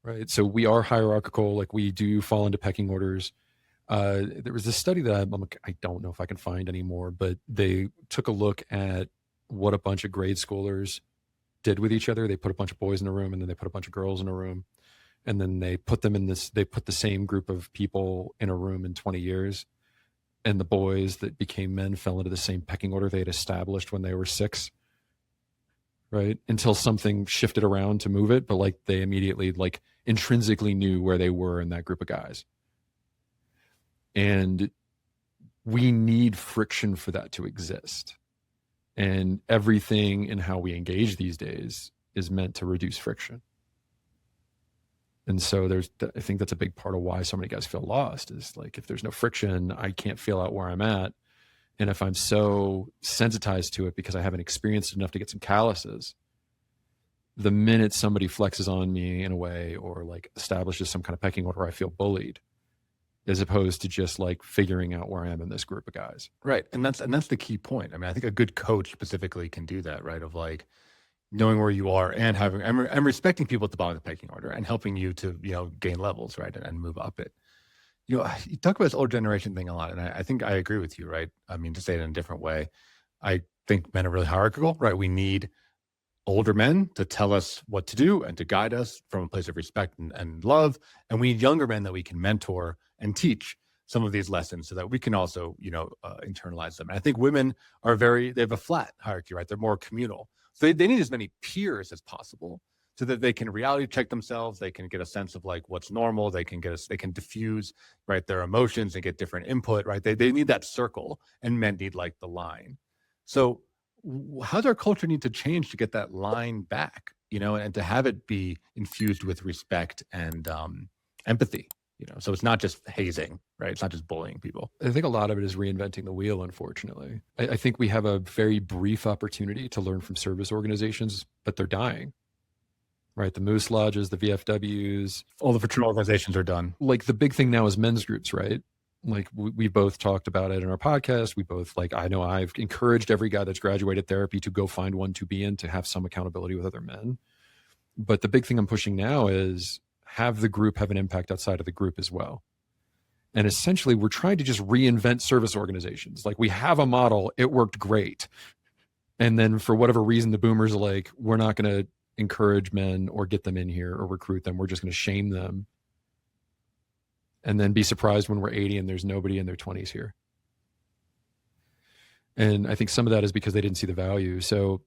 Right. So we are hierarchical, like we do fall into pecking orders. There was this study that I don't know if I can find anymore, but they took a look at what a bunch of grade schoolers did with each other. They put a bunch of boys in a room and then they put a bunch of girls in a room. And then they put the same group of people in a room in 20 years. And the boys that became men fell into the same pecking order they had established when they were 6. Right. Until something shifted around to move it. But like they immediately like intrinsically knew where they were in that group of guys. And we need friction for that to exist. And everything in how we engage these days is meant to reduce friction. And so I think that's a big part of why so many guys feel lost is like, if there's no friction, I can't feel out where I'm at. And if I'm so sensitized to it because I haven't experienced enough to get some calluses, the minute somebody flexes on me in a way or like establishes some kind of pecking order, I feel bullied, as opposed to just like figuring out where I am in this group of guys. Right. And that's the key point. I mean, I think a good coach specifically can do that, right? Of like knowing where you are and having and respecting people at the bottom of the pecking order and helping you to, gain levels, right? And move up it. You talk about this old generation thing a lot, and I think I agree with you, right? I mean, to say it in a different way, I think men are really hierarchical, right? We need older men to tell us what to do and to guide us from a place of respect and love. And we need younger men that we can mentor and teach some of these lessons so that we can also, internalize them. And I think women they have a flat hierarchy, right? They're more communal. So they need as many peers as possible, so that they can reality check themselves. They can get a sense of like what's normal. They can diffuse, right, their emotions and get different input, right? They need that circle, and men need like the line. So how does our culture need to change to get that line back, and to have it be infused with respect and empathy, so it's not just hazing, right? It's not just bullying people. I think a lot of it is reinventing the wheel, unfortunately. I think we have a very brief opportunity to learn from service organizations, but they're dying. Right, the Moose Lodges, the VFWs. All the fraternal organizations are done. Like the big thing now is men's groups, right? Like we both talked about it in our podcast. We both I know I've encouraged every guy that's graduated therapy to go find one to be in, to have some accountability with other men. But the big thing I'm pushing now is have the group have an impact outside of the group as well. And essentially we're trying to just reinvent service organizations. Like we have a model, it worked great. And then for whatever reason, the boomers are like, we're not going to encourage men or get them in here or recruit them. We're just going to shame them. And then be surprised when we're 80 and there's nobody in their 20s here. And I think some of that is because they didn't see the value. So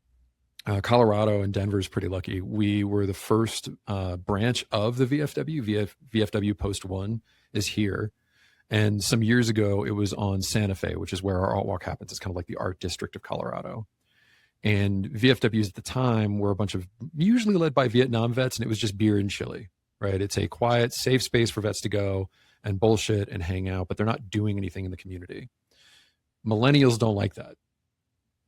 Colorado and Denver is pretty lucky. We were the first branch of the VFW. VFW Post 1 is here. And some years ago, it was on Santa Fe, which is where our art walk happens. It's kind of like the art district of Colorado. And VFWs at the time were a bunch of usually led by Vietnam vets, and it was just beer and chili, right? It's a quiet, safe space for vets to go and bullshit and hang out, but they're not doing anything in the community. Millennials don't like that.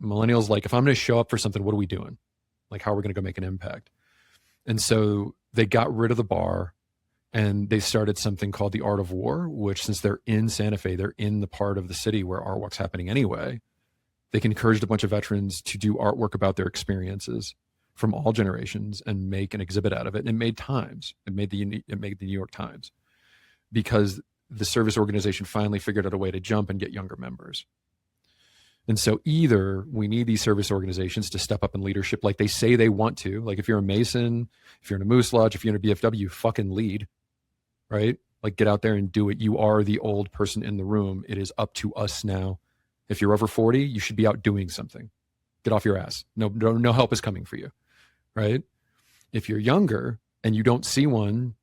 Millennials like, if I'm going to show up for something, what are we doing? Like, how are we going to go make an impact? And so they got rid of the bar and they started something called the Art of War, which, since they're in Santa Fe, they're in the part of the city where art walk's happening anyway. They encouraged a bunch of veterans to do artwork about their experiences from all generations and make an exhibit out of it. And it made Times. It made the New York Times, because the service organization finally figured out a way to jump and get younger members. And so either we need these service organizations to step up in leadership like they say they want to. Like, if you're a Mason, if you're in a Moose Lodge, if you're in a BFW, fucking lead, right? Like, get out there and do it. You are the old person in the room. It is up to us now. If you're over 40, you should be out doing something. Get off your ass. No help is coming for you, right? If you're younger and you don't see one,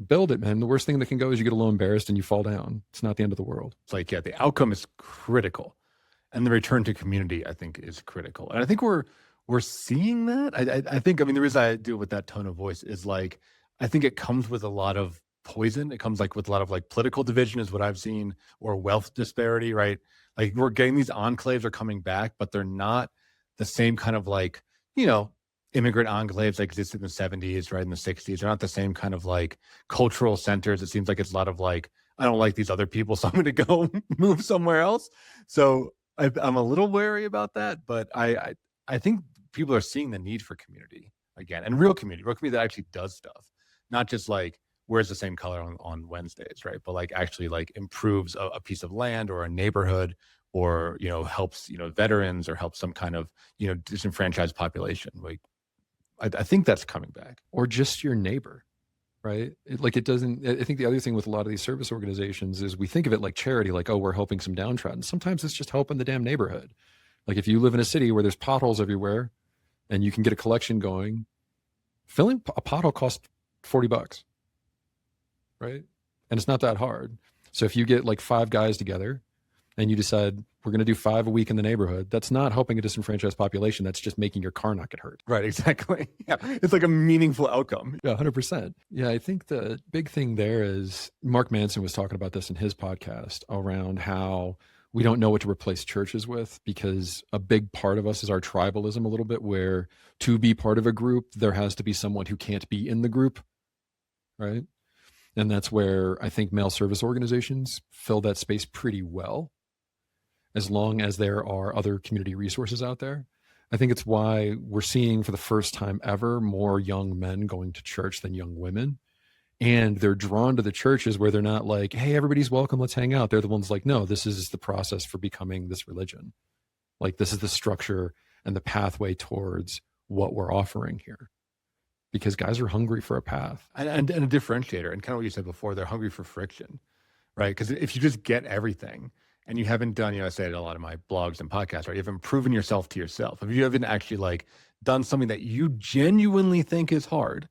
build it, man. The worst thing that can go is you get a little embarrassed and you fall down. It's not the end of the world. It's like, yeah, the outcome is critical. And the return to community, I think, is critical. And I think we're seeing that. I think, I mean, the reason I do it with that tone of voice is, like, I think it comes with a lot of poison. It comes like with a lot of, like, political division is what I've seen, or wealth disparity, right? Like, we're getting these enclaves are coming back, but they're not the same kind of, like, you know, immigrant enclaves that existed in the 70s, right? In the 60s. They're not the same kind of, like, cultural centers. It seems like it's a lot of, like, I don't like these other people, so I'm going to go move somewhere else. So I'm a little wary about that, but I think people are seeing the need for community again, and real community that actually does stuff, not just like wears the same color on Wednesdays, right? But like actually like improves a piece of land or a neighborhood, or, you know, helps, you know, veterans, or helps some kind of, you know, disenfranchised population. Like, I think that's coming back. Or just your neighbor, right? I think the other thing with a lot of these service organizations is we think of it like charity, like, oh, we're helping some downtrodden. Sometimes it's just helping the damn neighborhood. Like, if you live in a city where there's potholes everywhere and you can get a collection going, filling a pothole costs $40, right? And it's not that hard. So if you get like 5 guys together and you decide we're going to do 5 a week in the neighborhood, that's not helping a disenfranchised population. That's just making your car not get hurt. Right, exactly. Yeah, it's like a meaningful outcome. Yeah, 100%. Yeah, I think the big thing there is Mark Manson was talking about this in his podcast around how we don't know what to replace churches with, because a big part of us is our tribalism a little bit, where to be part of a group, there has to be someone who can't be in the group, right? And that's where I think male service organizations fill that space pretty well, as long as there are other community resources out there. I think it's why we're seeing for the first time ever more young men going to church than young women. And they're drawn to the churches where they're not like, hey, everybody's welcome, let's hang out. They're the ones like, no, this is the process for becoming this religion. Like, this is the structure and the pathway towards what we're offering here. Because guys are hungry for a path. And a differentiator. And kind of what you said before, they're hungry for friction, right? Because if you just get everything, and you haven't done, you know, I say it in a lot of my blogs and podcasts, right? You haven't proven yourself to yourself. If you haven't actually like done something that you genuinely think is hard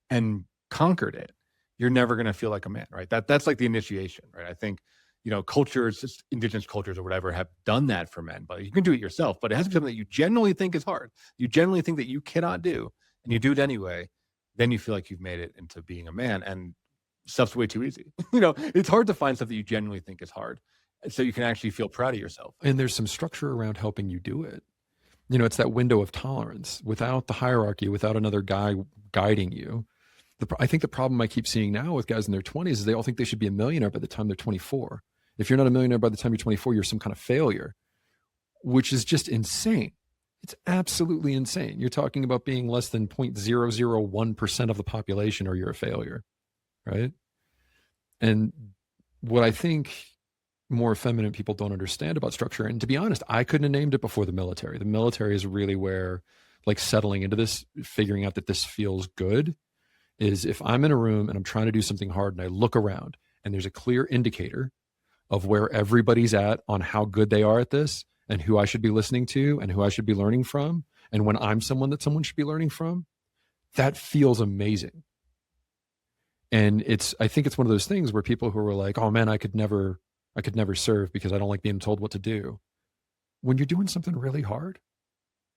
and conquered it, you're never going to feel like a man, right? That's like the initiation, right? I think, you know, cultures, just indigenous cultures or whatever, have done that for men, but you can do it yourself. But it has to be something that you genuinely think is hard. You genuinely think that you cannot do, and you do it anyway. Then you feel like you've made it into being a man, and stuff's way too easy. You know, it's hard to find stuff that you genuinely think is hard, so you can actually feel proud of yourself. And there's some structure around helping you do it. You know, it's that window of tolerance without the hierarchy, without another guy guiding you. I think the problem I keep seeing now with guys in their 20s is they all think they should be a millionaire by the time they're 24. If you're not a millionaire by the time you're 24, you're some kind of failure, which is just insane. It's absolutely insane. You're talking about being less than 0.001% of the population, or you're a failure, right? And what I think more effeminate people don't understand about structure, and to be honest, I couldn't have named it before the military. The military is really where, like, settling into this, figuring out that this feels good, is if I'm in a room and I'm trying to do something hard and I look around and there's a clear indicator of where everybody's at on how good they are at this, and who I should be listening to and who I should be learning from, and when I'm someone that someone should be learning from, that feels amazing. And I think it's one of those things where people who are like, oh man, I could never serve because I don't like being told what to do. When you're doing something really hard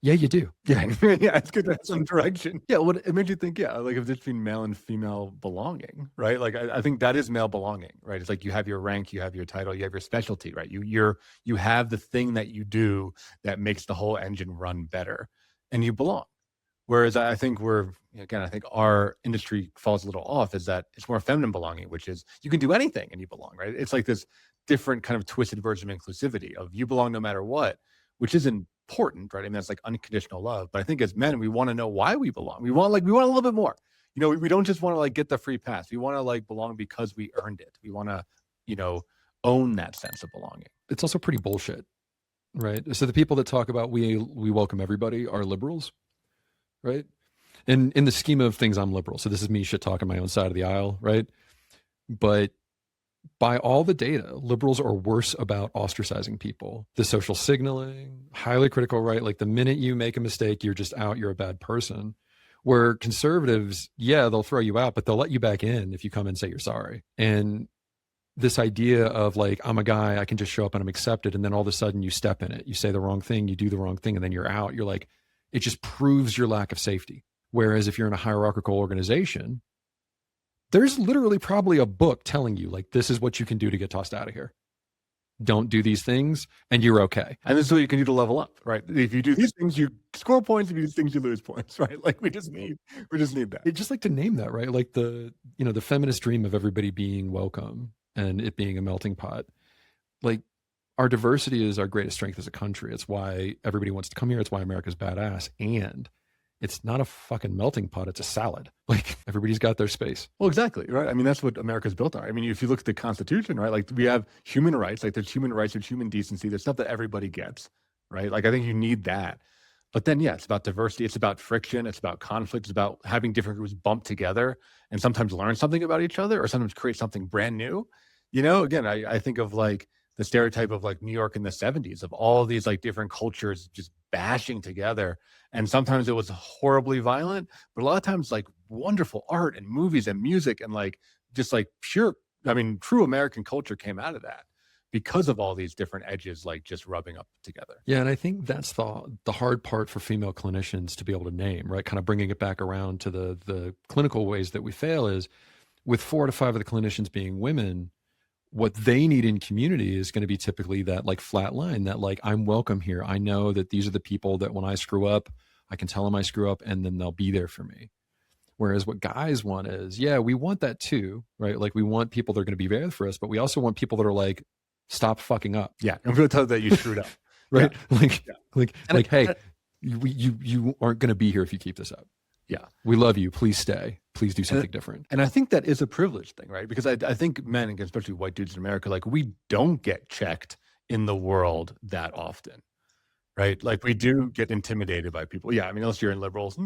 Yeah, you do. Yeah, yeah, it's good to have some direction. Yeah, what it made you think, yeah, like if it's between male and female belonging, right? Like I think that is male belonging, right? It's like you have your rank, you have your title, you have your specialty, right? You have the thing that you do that makes the whole engine run better, and you belong. Whereas I think I think our industry falls a little off is that it's more feminine belonging, which is you can do anything and you belong, right? It's like this different kind of twisted version of inclusivity of you belong no matter what, which is important, right? I mean, that's like unconditional love. But I think as men, we want to know why we belong. We want a little bit more. We don't just want to like get the free pass. We want to like belong because we earned it. We want to, own that sense of belonging. It's also pretty bullshit, right? So the people that talk about we welcome everybody are liberals, right? And in the scheme of things, I'm liberal. So this is me shit talking my own side of the aisle, right? But by all the data, liberals are worse about ostracizing people, the social signaling, highly critical, right? Like the minute you make a mistake, you're just out, you're a bad person. Where conservatives, yeah, they'll throw you out, but they'll let you back in if you come and say you're sorry. And this idea of like, I'm a guy, I can just show up and I'm accepted. And then all of a sudden you step in it, you say the wrong thing, you do the wrong thing, and then you're out. You're like, it just proves your lack of safety. Whereas if you're in a hierarchical organization, there's literally probably a book telling you like, this is what you can do to get tossed out of here. Don't do these things and you're okay. And this is what you can do to level up, right? If you do these things, you score points. If you do these things, you lose points, right? Like we just need that. I'd just like to name that, right? Like the feminist dream of everybody being welcome and it being a melting pot. Like our diversity is our greatest strength as a country. It's why everybody wants to come here. It's why America's badass. And it's not a fucking melting pot. It's a salad. Like everybody's got their space. Well, exactly. Right. I mean, that's what America's built on. I mean, if you look at the Constitution, right, like we have human rights, like there's human rights, there's human decency, there's stuff that everybody gets, right? Like I think you need that. But then, yeah, it's about diversity. It's about friction. It's about conflict. It's about having different groups bump together and sometimes learn something about each other or sometimes create something brand new. Again, I think of like the stereotype of like New York in the 70s of all these like different cultures just bashing together. And sometimes it was horribly violent, but a lot of times like wonderful art and movies and music and like just like true American culture came out of that because of all these different edges like just rubbing up together. Yeah, and I think that's the hard part for female clinicians to be able to name, right? Kind of bringing it back around to the clinical ways that we fail is with 4 to 5 of the clinicians being women, what they need in community is going to be typically that like flat line that like, I'm welcome here. I know that these are the people that when I screw up, I can tell them I screw up and then they'll be there for me. Whereas what guys want is, yeah, we want that too, right? Like we want people that are going to be there for us, but we also want people that are like, stop fucking up. Yeah. I'm going to tell you that you screwed up. Right. Yeah. Hey, you aren't going to be here if you keep this up. Yeah. We love you. Please stay. Please do something different. And I think that is a privilege thing, right? Because I think men, and especially white dudes in America, like we don't get checked in the world that often, right? Like we do get intimidated by people. Yeah. I mean, unless you're in liberals,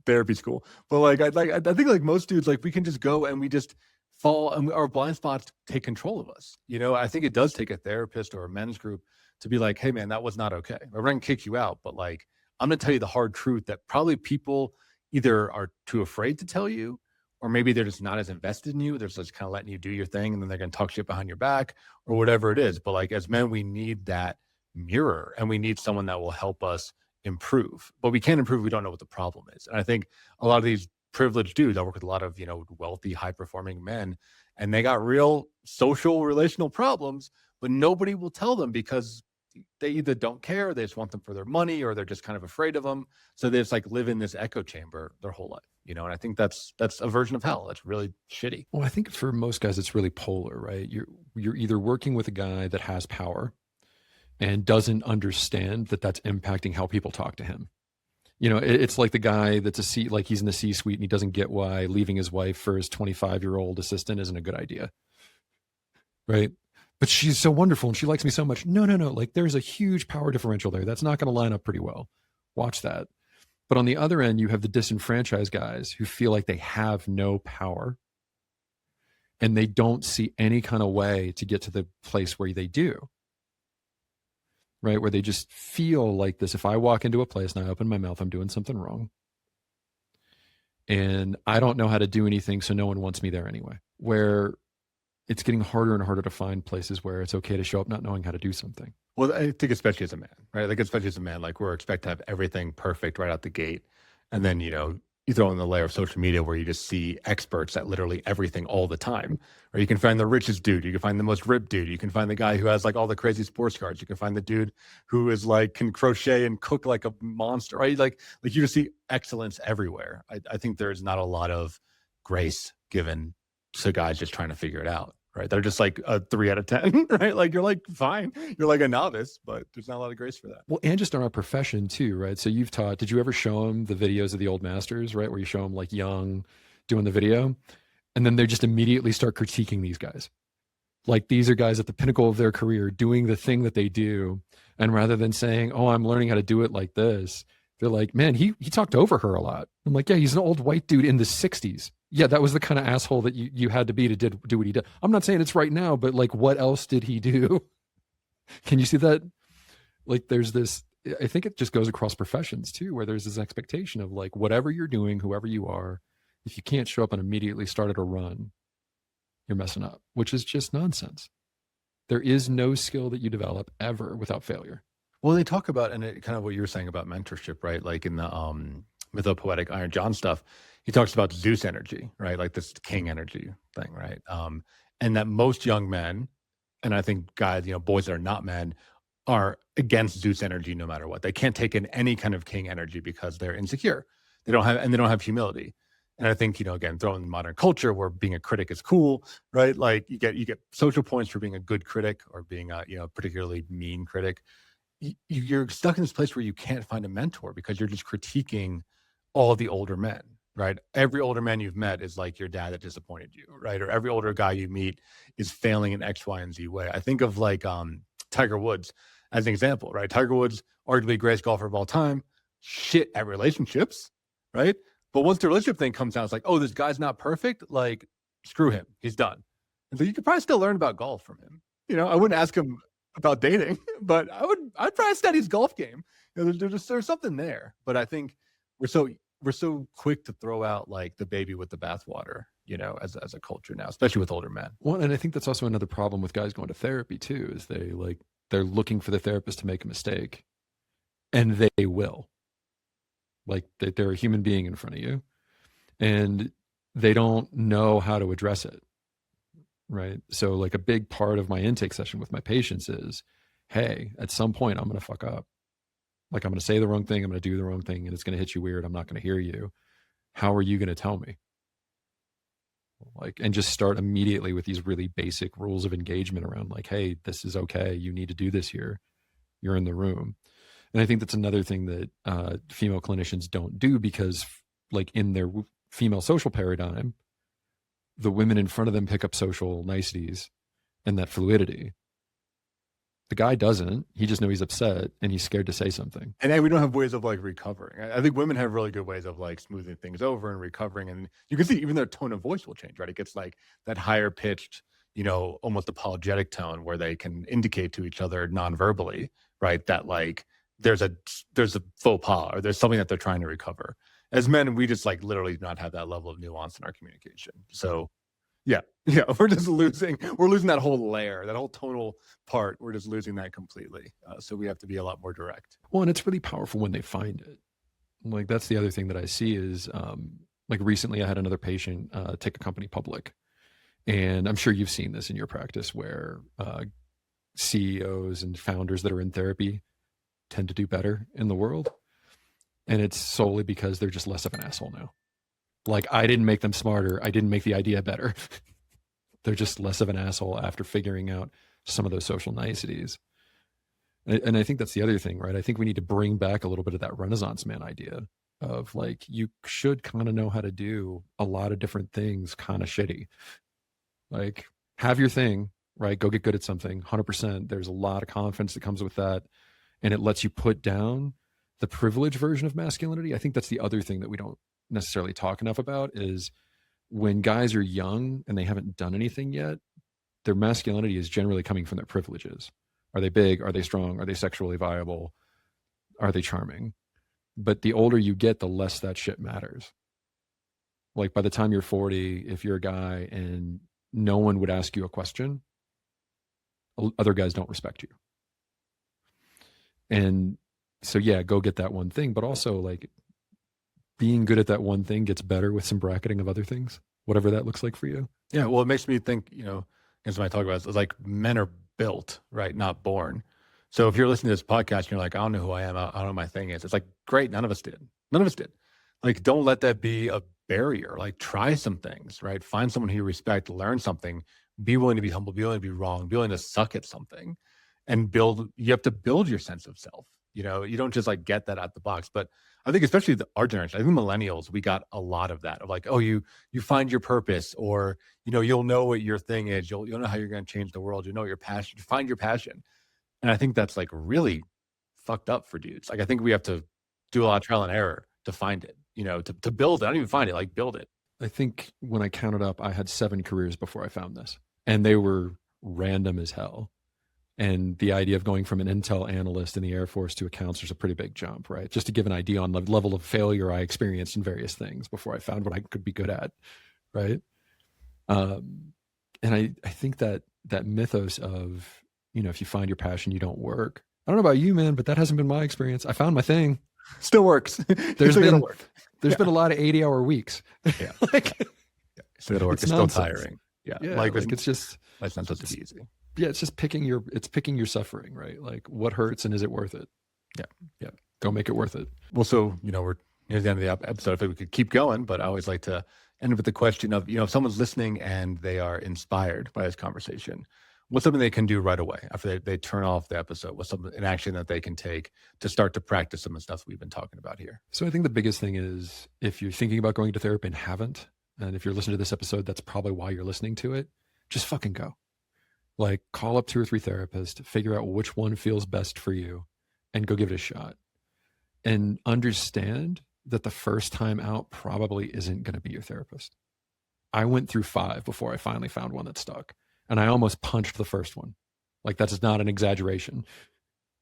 therapy school. But like, I think like most dudes, like we can just go and we just fall and our blind spots take control of us. I think it does take a therapist or a men's group to be like, hey man, that was not okay. We're going to kick you out. But like, I'm going to tell you the hard truth that probably people either are too afraid to tell you, or maybe they're just not as invested in you. They're just kind of letting you do your thing and then they're going to talk shit behind your back or whatever it is. But like as men, we need that mirror and we need someone that will help us improve. But we can't improve if we don't know what the problem is. And I think a lot of these privileged dudes, I work with a lot of, wealthy, high performing men, and they got real social relational problems, but nobody will tell them because they either don't care, they just want them for their money, or they're just kind of afraid of them. So they just like live in this echo chamber their whole life, and I think that's a version of hell. That's really shitty. Well, I think for most guys, it's really polar, right? You're either working with a guy that has power and doesn't understand that that's impacting how people talk to him. It's like the guy that's he's in the C-suite and he doesn't get why leaving his wife for his 25-year-old assistant isn't a good idea. Right. But she's so wonderful and she likes me so much. No. Like there's a huge power differential there. That's not going to line up pretty well. Watch that. But on the other end, you have the disenfranchised guys who feel like they have no power and they don't see any kind of way to get to the place where they do. Right? Where they just feel like this. If I walk into a place and I open my mouth, I'm doing something wrong. And I don't know how to do anything, so no one wants me there anyway. Where it's getting harder and harder to find places where it's okay to show up not knowing how to do something. Well, I think especially as a man, right? Like especially as a man, like we're expected to have everything perfect right out the gate. And then, you throw in the layer of social media where you just see experts at literally everything all the time. Or you can find the richest dude, you can find the most ripped dude, you can find the guy who has like all the crazy sports cards, you can find the dude who is like can crochet and cook like a monster, right? Like you just see excellence everywhere. I think there's not a lot of grace given to guys just trying to figure it out. Right. They're just like a 3 out of 10, right? Like you're like, fine. You're like a novice, but there's not a lot of grace for that. Well, and just on our profession too, right? So you've taught, did you ever show them the videos of the old masters, right? Where you show them like young doing the video and then they just immediately start critiquing these guys. Like these are guys at the pinnacle of their career doing the thing that they do. And rather than saying, oh, I'm learning how to do it like this, they're like, man, he talked over her a lot. I'm like, yeah, he's an old white dude in the 60s. Yeah, that was the kind of asshole that you had to be to do what he did. I'm not saying it's right now, but like, what else did he do? Can you see that? Like, there's this, I think it just goes across professions too, where there's this expectation of like, whatever you're doing, whoever you are, if you can't show up and immediately start at a run, you're messing up, which is just nonsense. There is no skill that you develop ever without failure. Well, they talk about, and it, kind of what you were saying about mentorship, right? Like in the mythopoetic Iron John stuff, he talks about Zeus energy, right? Like this king energy thing, right? And that most young men, and I think guys, boys that are not men, are against Zeus energy no matter what. They can't take in any kind of king energy because they're insecure. They don't have humility. And I think, again, throwing in modern culture where being a critic is cool, right? Like you get social points for being a good critic or being a, particularly mean critic. You're stuck in this place where you can't find a mentor because you're just critiquing all the older men, right? Every older man you've met is like your dad that disappointed you, right? Or every older guy you meet is failing in X, Y, and Z way. I think of like Tiger Woods as an example, right? Tiger Woods, arguably the greatest golfer of all time, shit at relationships, right? But once the relationship thing comes out, it's like, oh, this guy's not perfect. Like, screw him. He's done. And so you could probably still learn about golf from him. I wouldn't ask him about dating, but I'd probably study his golf game. There's something there. But I think we're so quick to throw out like the baby with the bathwater, as a culture now, especially with older men. Well, and I think that's also another problem with guys going to therapy too, is they're looking for the therapist to make a mistake, and they will. Like they're a human being in front of you, and they don't know how to address it. Right. So like a big part of my intake session with my patients is, hey, at some point I'm going to fuck up. Like I'm going to say the wrong thing. I'm going to do the wrong thing and it's going to hit you weird. I'm not going to hear you. How are you going to tell me? Like, and just start immediately with these really basic rules of engagement around like, hey, this is okay. You need to do this here. You're in the room. And I think that's another thing that female clinicians don't do because like in their female social paradigm, the women in front of them pick up social niceties and that fluidity. The guy doesn't. He just knows he's upset and he's scared to say something. And we don't have ways of like recovering. I think women have really good ways of like smoothing things over and recovering. And you can see even their tone of voice will change, right? It gets like that higher pitched, almost apologetic tone where they can indicate to each other non-verbally, right? That like there's a faux pas or there's something that they're trying to recover. As men, we just like literally do not have that level of nuance in our communication. So yeah, we're losing that whole layer, that whole tonal part. We're just losing that completely. So we have to be a lot more direct. Well, and it's really powerful when they find it. Like that's the other thing that I see is like recently I had another patient take a company public. And I'm sure you've seen this in your practice where CEOs and founders that are in therapy tend to do better in the world. And it's solely because they're just less of an asshole now. Like I didn't make them smarter. I didn't make the idea better. They're just less of an asshole after figuring out some of those social niceties. And I think that's the other thing, right? I think we need to bring back a little bit of that Renaissance man idea of like, you should kind of know how to do a lot of different things kind of shitty. Like have your thing, right? Go get good at something 100%. There's a lot of confidence that comes with that. And it lets you put down the privileged version of masculinity. I think that's the other thing that we don't necessarily talk enough about is when guys are young and they haven't done anything yet, their masculinity is generally coming from their privileges. Are they big? Are they strong? Are they sexually viable? Are they charming? But the older you get, the less that shit matters. Like by the time you're 40, if you're a guy and no one would ask you a question, other guys don't respect you. And so, yeah, go get that one thing, but also like being good at that one thing gets better with some bracketing of other things, whatever that looks like for you. Yeah. Well, it makes me think, as I talk about it, it's like men are built, right? Not born. So if you're listening to this podcast and you're like, I don't know who I am, I don't know what my thing is. It's like, great. None of us did. None of us did. Like, don't let that be a barrier. Like, try some things, right? Find someone who you respect, learn something, be willing to be humble, be willing to be wrong, be willing to suck at something, and you have to build your sense of self. You don't just like get that out the box. But I think especially our generation, I think millennials, we got a lot of that of like, oh, you find your purpose, or, you'll know what your thing is. You'll know how you're going to change the world. You know your passion, you find your passion. And I think that's like really fucked up for dudes. Like, I think we have to do a lot of trial and error to find it, to build it. I don't even find it, like build it. I think when I counted up, I had 7 careers before I found this, and they were random as hell. And the idea of going from an intel analyst in the Air Force to a counselor is a pretty big jump, right? Just to give an idea on the level of failure I experienced in various things before I found what I could be good at, right? And I think that mythos of, if you find your passion, you don't work. I don't know about you, man, but that hasn't been my experience. I found my thing. Still works. There's been a lot of 80-hour weeks. Yeah. Like, still gotta work. It's still tiring. Yeah. Like it's just, life's not supposed to be easy. Yeah, it's just picking your suffering, right? Like, what hurts and is it worth it? Yeah. Go make it worth it. Well, so, we're near the end of the episode. I think we could keep going, but I always like to end with the question of, if someone's listening and they are inspired by this conversation, what's something they can do right away after they turn off the episode? What's an action that they can take to start to practice some of the stuff we've been talking about here? So I think the biggest thing is, if you're thinking about going to therapy and haven't, and if you're listening to this episode, that's probably why you're listening to it, just fucking go. Like, call up 2 or 3 therapists, figure out which one feels best for you, and go give it a shot. And understand that the first time out probably isn't going to be your therapist. I went through 5 before I finally found one that stuck. And I almost punched the first one. Like, that's not an exaggeration.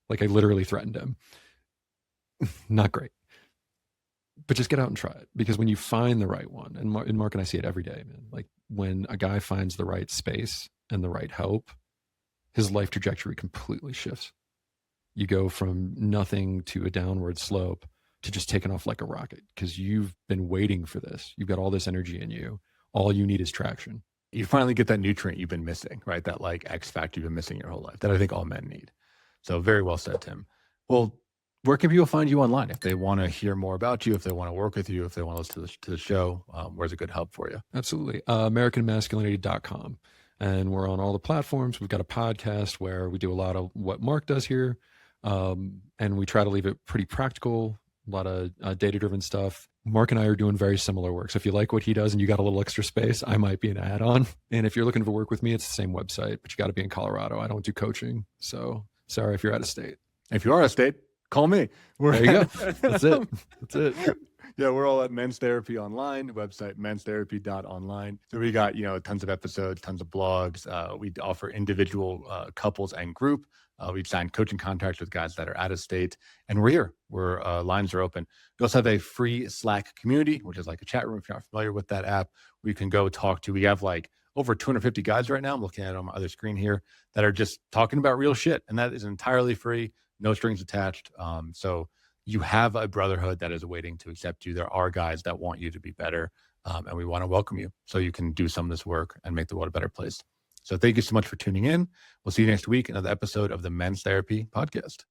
Like, I literally threatened him. Not great. But just get out and try it. Because when you find the right one, and Mark and I see it every day, man. Like, when a guy finds the right space and the right help, his life trajectory completely shifts. You go from nothing to a downward slope to just taking off like a rocket, because you've been waiting for this. You've got all this energy in you. All you need is traction. You finally get that nutrient you've been missing, right? That like X factor you've been missing your whole life, that I think all men need. So very well said, Tim. Well, where can people find you online if they want to hear more about you, if they want to work with you, if they want to listen to the show? Where's a good hub for you? Absolutely. AmericanMasculinity.com. And we're on all the platforms. We've got a podcast where we do a lot of what Mark does here. And we try to leave it pretty practical, a lot of data-driven stuff. Mark and I are doing very similar work. So if you like what he does and you got a little extra space, I might be an add-on. And if you're looking for work with me, it's the same website, but you got to be in Colorado. I don't do coaching. So sorry if you're out of state. If you are out of state, call me. There you go. That's it. That's it. Yeah, we're all at Men's Therapy Online, website menstherapy.online. So we got, tons of episodes, tons of blogs. We offer individual couples and group. We've signed coaching contracts with guys that are out of state, and we're here. Lines are open. We also have a free Slack community, which is like a chat room. If you're not familiar with that app, we can go talk to. We have like over 250 guys right now. I'm looking at it on my other screen here that are just talking about real shit, and that is entirely free, no strings attached. So you have a brotherhood that is waiting to accept you. There are guys that want you to be better, and we want to welcome you so you can do some of this work and make the world a better place. So thank you so much for tuning in. We'll see you next week, another episode of the Men's Therapy Podcast.